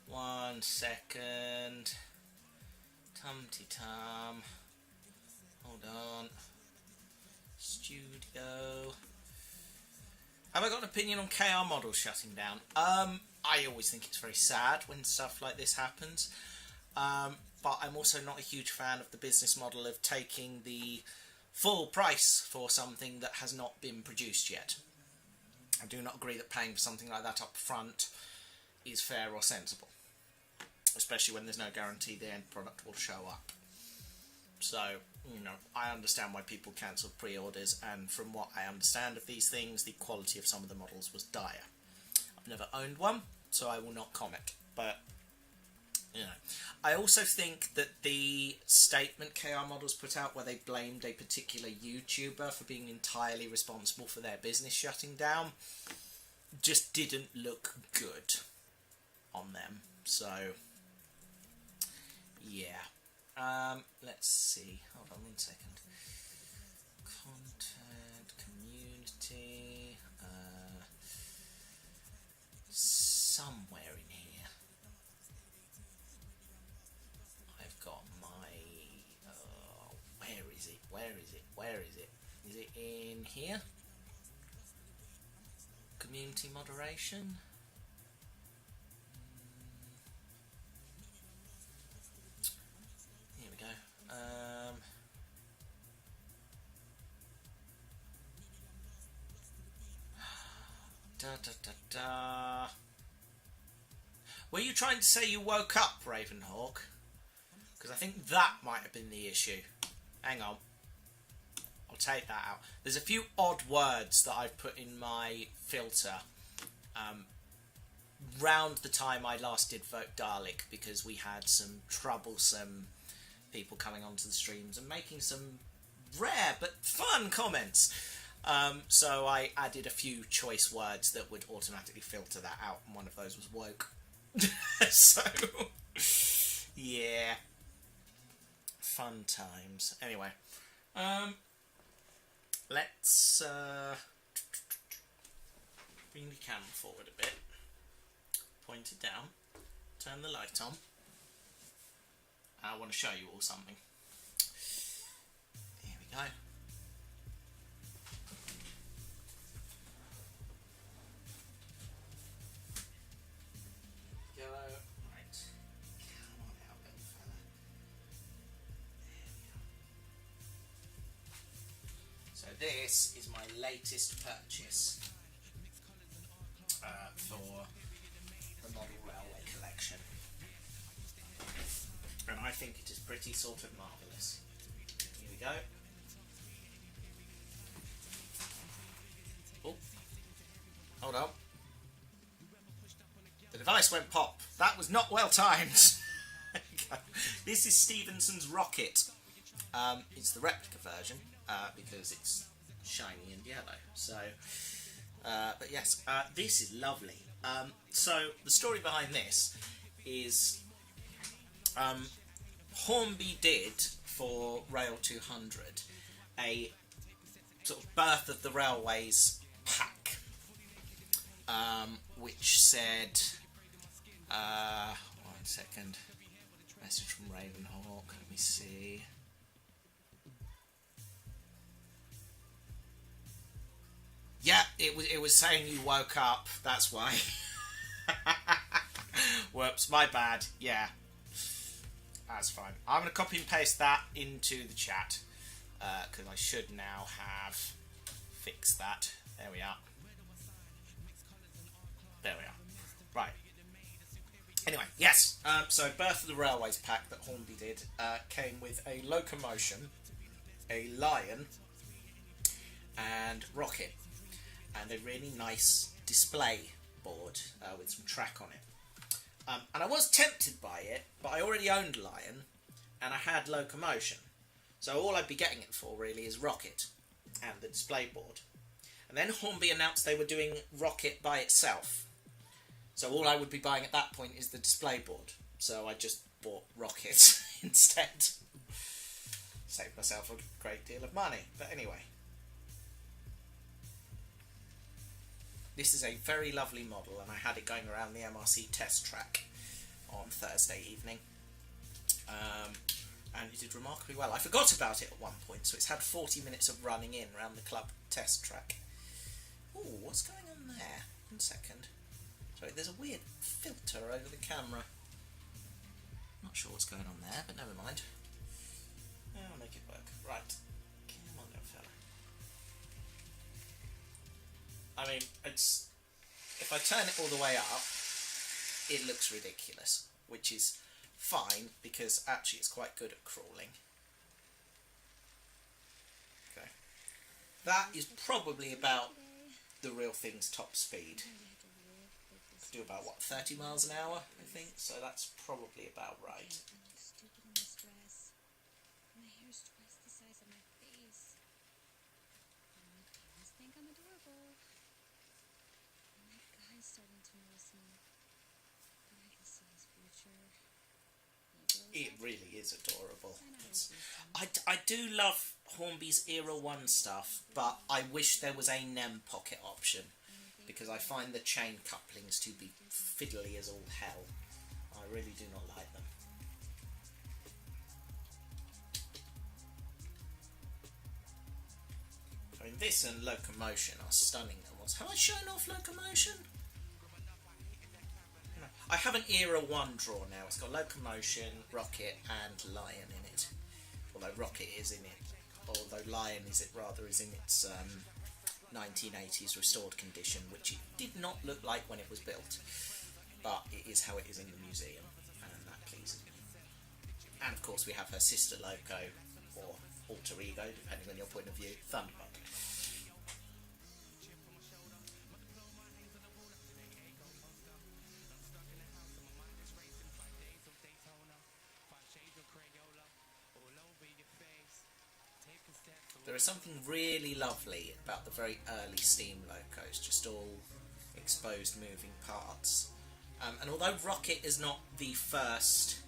1 second. Tum-ti-tum. Hold on. Studio. Have I got an opinion on KR models shutting down? I always think it's very sad when stuff like this happens. But I'm also not a huge fan of the business model of taking the full price for something that has not been produced yet. I do not agree that paying for something like that up front is fair or sensible, especially when there's no guarantee the end product will show up. So, you know, I understand why people cancelled pre-orders, and from what I understand of these things, the quality of some of the models was dire. I've never owned one, so I will not comment, but you know, I also think that the statement KR Models put out where they blamed a particular YouTuber for being entirely responsible for their business shutting down just didn't look good on them. So, yeah. Let's see. Hold on 1 second. Content, community, somewhere in here I've got my, where is it? Is it in here? Community moderation? Here we go. Were you trying to say you woke up, Ravenhawk? Because I think that might have been the issue. Hang on. I'll take that out. There's a few odd words that I've put in my filter round the time I last did Vote Dalek, because we had some troublesome people coming onto the streams and making some rare but fun comments. So I added a few choice words that would automatically filter that out, and one of those was woke. So, yeah. Fun times. Anyway, let's bring the camera forward a bit, point it down, turn the light on. I want to show you all something. Here we go. Right. Come on out, little fella. There we are. So this is my latest purchase for the Model Railway collection. And I think it is pretty sort of marvellous. Here we go. Oh, hold on. The device went pop. That was not well timed. This is Stevenson's Rocket. It's the replica version because it's shiny and yellow. So, but yes, this is lovely. So the story behind this is Hornby did for Rail 200 a sort of birth of the railways pack, which said, 1 second, message from Ravenhawk, let me see. Yeah, it was saying you woke up, that's why. Whoops, my bad, yeah. That's fine. I'm going to copy and paste that into the chat, because I should now have fixed that. There we are. There we are. Right. Anyway, yes. So Birth of the Railways pack that Hornby did came with a locomotion, a lion, and rocket, and a really nice display board with some track on it. And I was tempted by it, but I already owned Lion, and I had Locomotion. So all I'd be getting it for, really, is Rocket and the display board. And then Hornby announced they were doing Rocket by itself. So all I would be buying at that point is the display board. So I just bought Rocket instead. Saved myself a great deal of money. But anyway. This is a very lovely model, and I had it going around the MRC test track on Thursday evening. And it did remarkably well. I forgot about it at one point, so it's had 40 minutes of running in around the club test track. Ooh, what's going on there? 1 second. Sorry, there's a weird filter over the camera. Not sure what's going on there, but never mind. I'll make it work. Right. Come on, little fella. I mean, it's, if I turn it all the way up, it looks ridiculous, which is fine, because actually it's quite good at crawling. Okay. That is probably about the real thing's top speed. Could do about, what, 30 miles an hour, I think, so that's probably about right. It really is adorable. I do love Hornby's Era 1 stuff, but I wish there was a NEM pocket option, because I find the chain couplings to be fiddly as all hell. I really do not like them. I mean, this and Locomotion are stunning. Have I shown off Locomotion? I have an Era 1 drawer now. It's got Locomotion, Rocket and Lion in it. Although Rocket is in it. Although Lion is in its 1980s restored condition, which it did not look like when it was built. But it is how it is in the museum, and that pleases me. And of course we have her sister Loco, or alter ego, depending on your point of view, Thunderbug. There is something really lovely about the very early steam locos, just all exposed moving parts. And although Rocket is not the first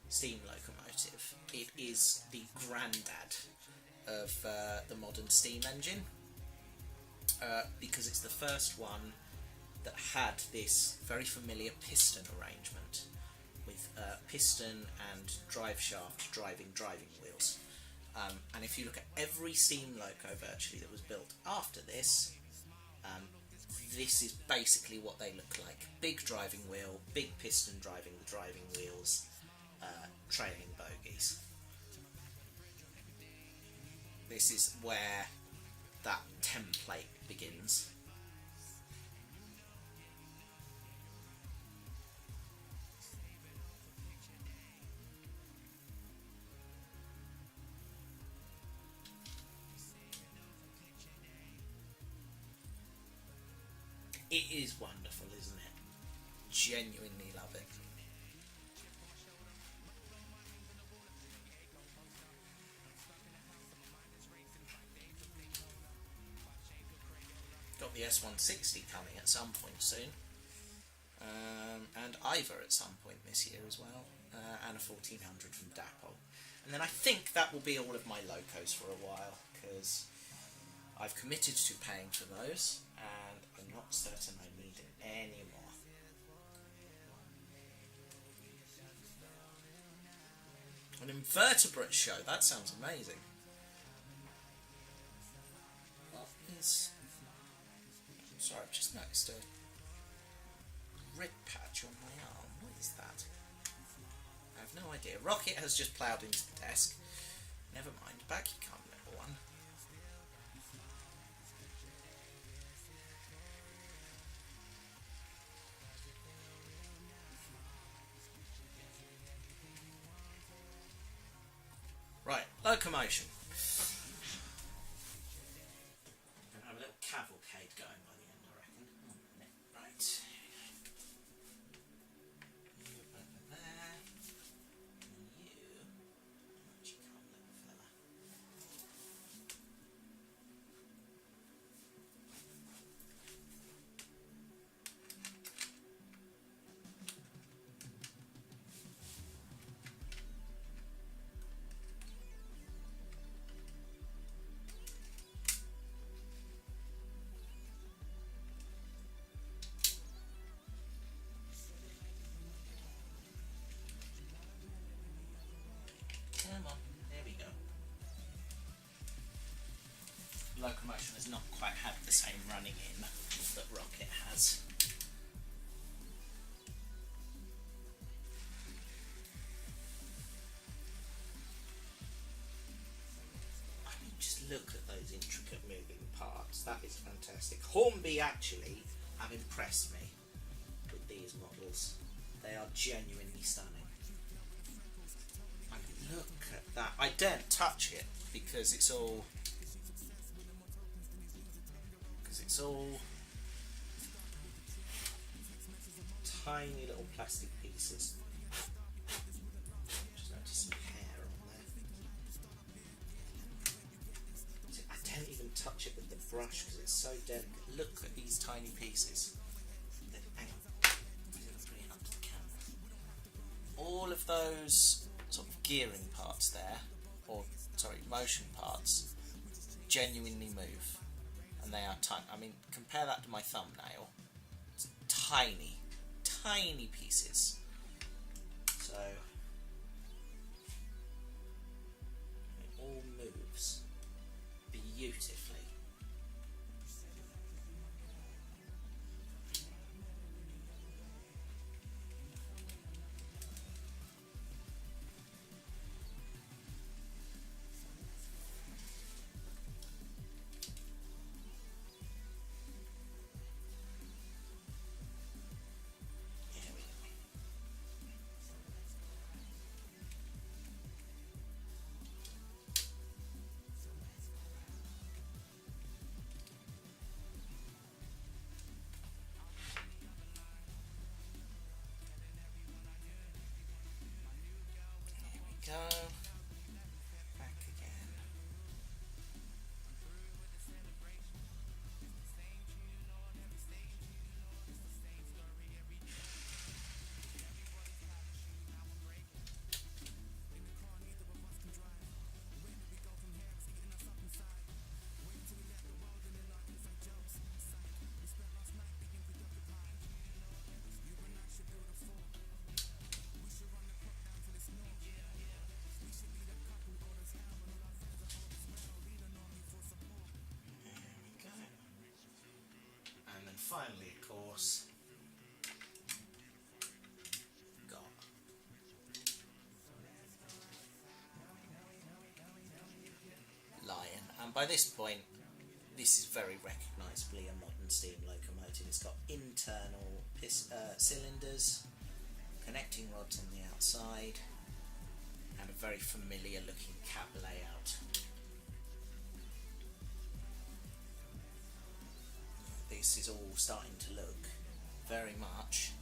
steam locomotive, it is the granddad of the modern steam engine, because it's the first one that had this very familiar piston arrangement with piston and drive shaft driving wheels. And if you look at every steam loco virtually that was built after this, this is basically what they look like. Big driving wheel, big piston driving the driving wheels, trailing bogies. This is where that template begins. It is wonderful, isn't it? Genuinely love it. Got the S160 coming at some point soon. And Ivor at some point this year as well. And a 1400 from Dapple. And then I think that will be all of my locos for a while, because I've committed to paying for those, and I'm not certain I need it anymore. An invertebrate show, that sounds amazing. What is... Sorry, I've just noticed a red patch on my arm. What is that? I have no idea. Rocket has just ploughed into the desk. Never mind. Back you come, little one. Right, locomotion. We're going to have a little cavalcade going by the end, I reckon. Right. You over there. And you. Where'd you come, little fella? Come on, there we go. Locomotion has not quite had the same running in that Rocket has. I mean, just look at those intricate moving parts. That is fantastic. Hornby actually have impressed me with these models. They are genuinely stunning. I mean, look at that. I daren't touch it because it's all tiny little plastic pieces. Just noticed some hair on there. See, I don't even touch it with the brush because it's so delicate. Look at these tiny pieces. Hang on. I'm going to bring it up to the camera. All of those sort of gearing parts there, or sorry, motion parts, genuinely move. And they are tiny. I mean, compare that to my thumbnail. It's tiny, tiny pieces. So it all moves beautifully. finally, of course, got Lion. And by this point, this is very recognisably a modern steam locomotive. It's got internal cylinders, connecting rods on the outside, and a very familiar looking cab layout. This is all starting to look very much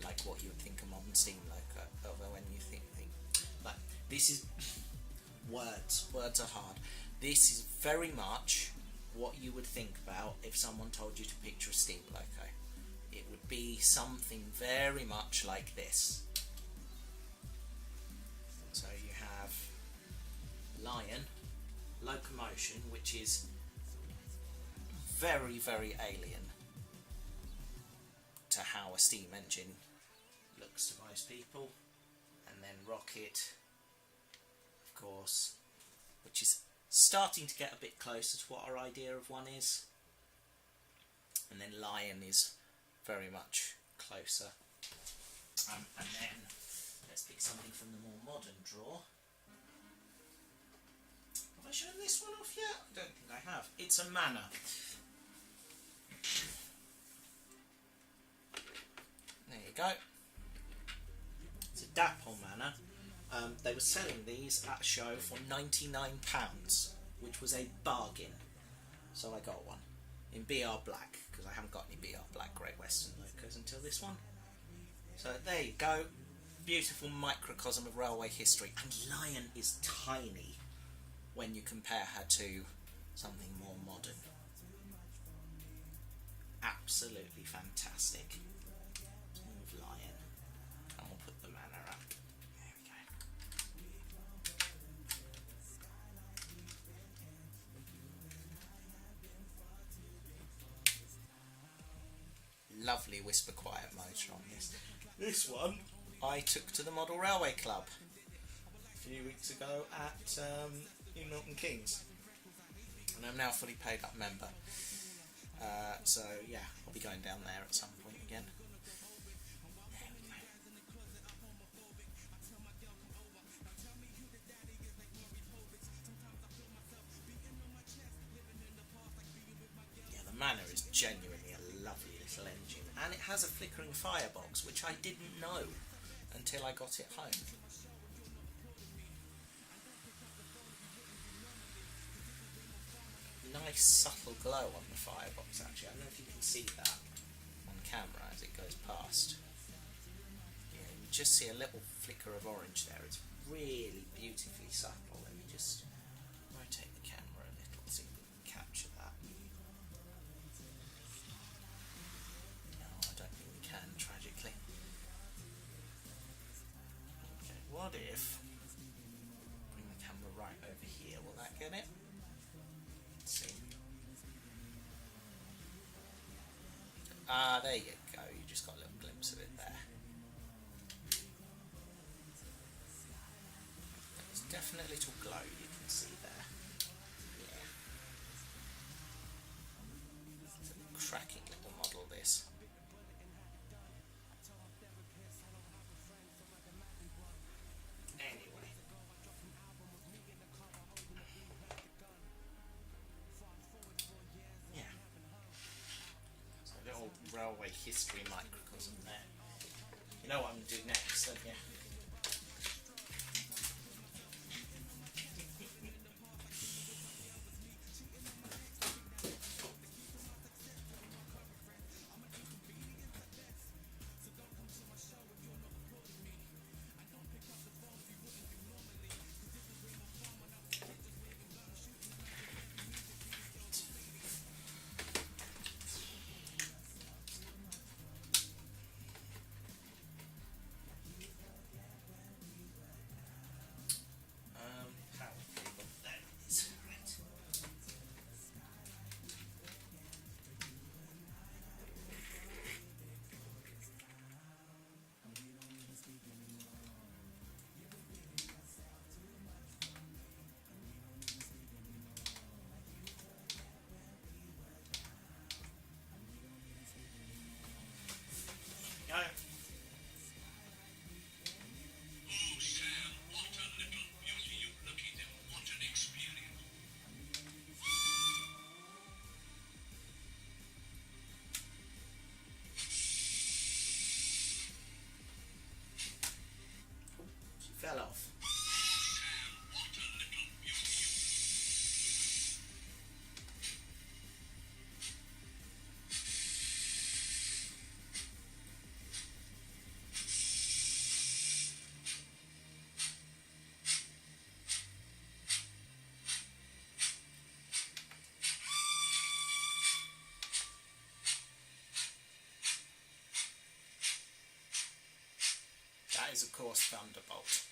like what you would think a modern steam loco, although when you think like this is words are hard. This is very much what you would think about if someone told you to picture a steam loco. It would be something very much like this. So you have Lion, locomotion, which is very, very alien to how a steam engine looks to most people. And then Rocket, of course, which is starting to get a bit closer to what our idea of one is. And then Lion is very much closer. And then let's pick something from the more modern drawer. Have I shown this one off yet? I don't think I have. It's a Manor. There you go. It's a Dapple Manor. They were selling these at a show for £99, which was a bargain. So I got one in BR Black, because I haven't got any BR Black Great Western locos until this one. So there you go. Beautiful microcosm of railway history. And Lion is tiny when you compare her to something more modern. Absolutely fantastic. Move Lion. And we'll put the Manor up. There we go. Lovely whisper quiet motor on this. This one I took to the Model Railway Club a few weeks ago at in Milton Keynes, and I'm now a fully paid up member. So yeah, I'll be going down there at some point again. There we go. Yeah, the Manor is genuinely a lovely little engine, and it has a flickering firebox, which I didn't know until I got it home. Nice subtle glow on the firebox actually. I don't know if you can see that on camera as it goes past. Yeah, you just see a little flicker of orange there. It's really beautifully subtle. Let me just rotate the camera a little, see if we can capture that. No, I don't think we can, tragically. Okay, what if bring the camera right over here? Will that get it? See. Ah, there you go. You just got a little glimpse of it there. There's definitely a little glow you can see there. Yeah. It's a cracking little model, this. Anyway. Yeah. So a little railway history microcosm there. You know what I'm going to do next, don't you? that is, of course, Thunderbolt.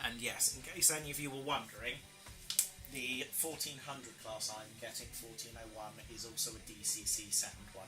And yes, in case any of you were wondering, the 1400 class I'm getting, 1401, is also a DCC sound one.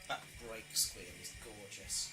That brake squeal is gorgeous.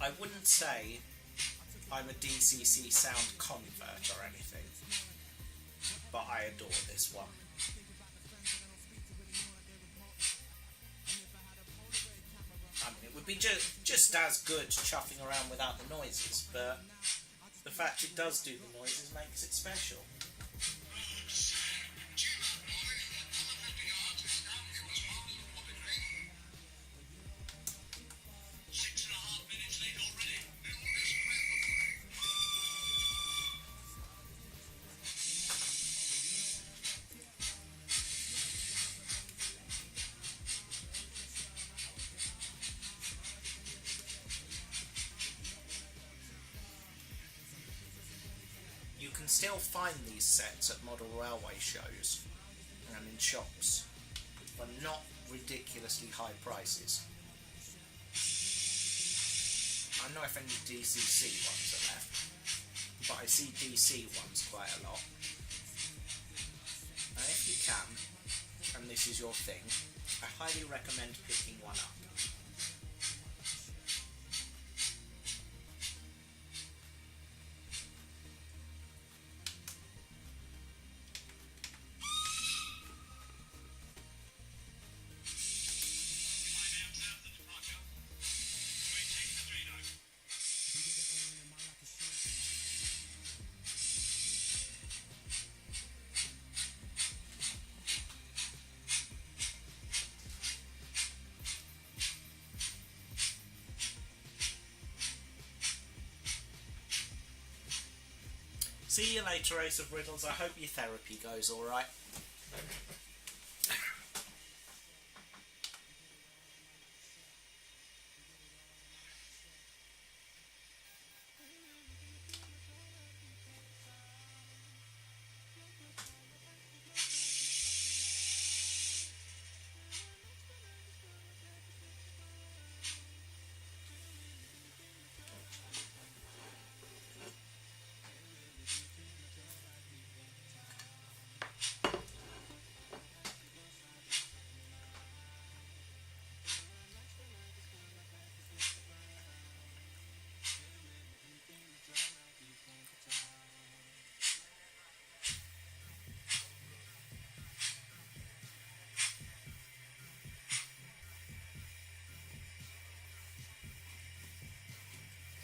I wouldn't say I'm a DCC sound convert or anything, but I adore this one. I mean, it would be just as good chuffing around without the noises, but the fact it does do the noises makes it special. You can still find these sets at model railway shows and in shops for not ridiculously high prices. I don't know if any DCC ones are left, but I see DC ones quite a lot. And if you can, and this is your thing, I highly recommend picking one up. See you later, Ace of Riddles. I hope your therapy goes alright.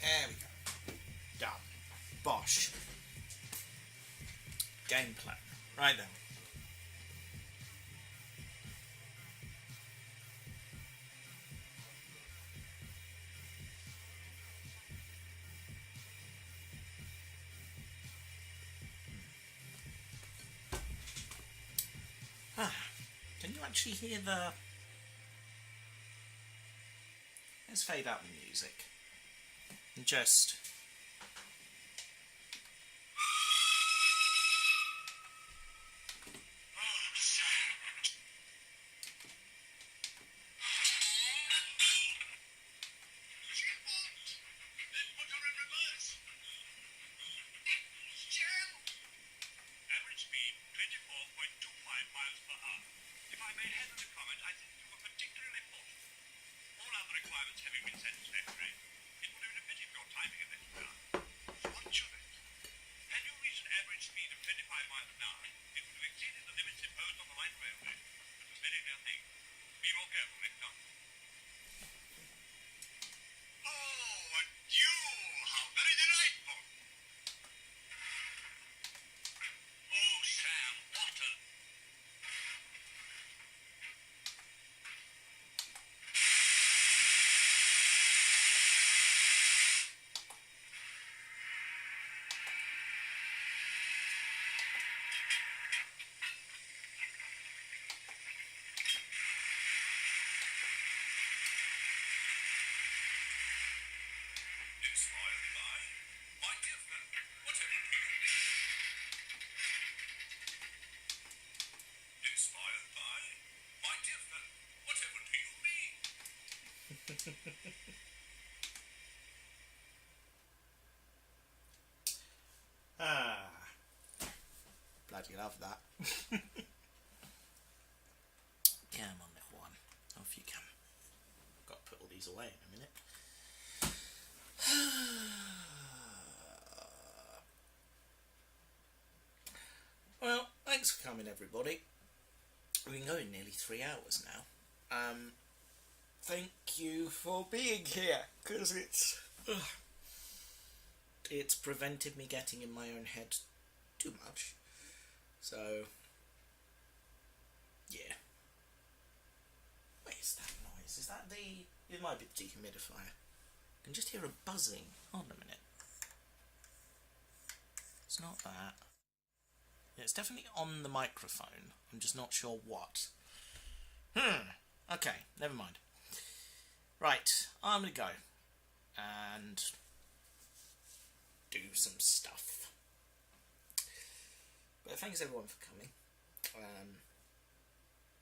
There we go. Done. Bosh. Game plan. Right then. Can you actually hear the... Let's fade out the music. And just... Bloody love that. Come on, little one. Off you come. Got to put all these away in a minute. Well, thanks for coming, everybody. We've been going nearly 3 hours now. Thank you for being here, because it's prevented me getting in my own head too much. So, yeah. What is that noise? Is that the... It might be the dehumidifier. I can just hear a buzzing. Hold on a minute. It's not that. Yeah, it's definitely on the microphone. I'm just not sure what. Okay, never mind. Right, I'm going to go and do some stuff. But thanks everyone for coming.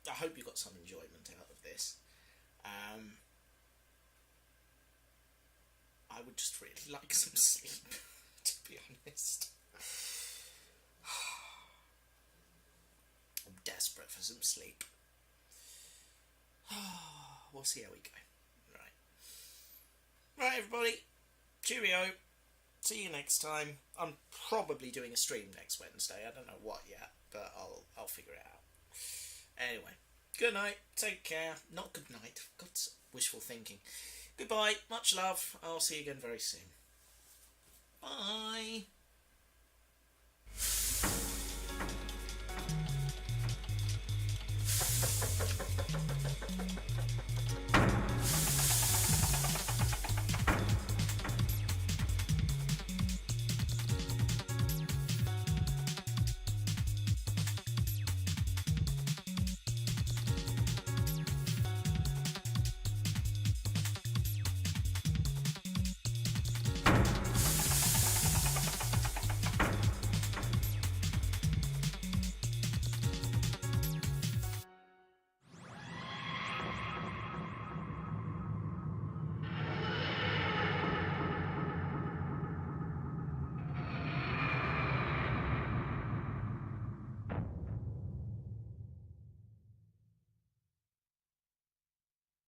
I hope you got some enjoyment out of this. I would just really like some sleep, to be honest. I'm desperate for some sleep. We'll see how we go. Right, everybody. Cheerio. See you next time. I'm probably doing a stream next Wednesday. I don't know what yet, but I'll figure it out. Anyway, good night. Take care. Not good night. God's wishful thinking. Goodbye. Much love. I'll see you again very soon. Bye.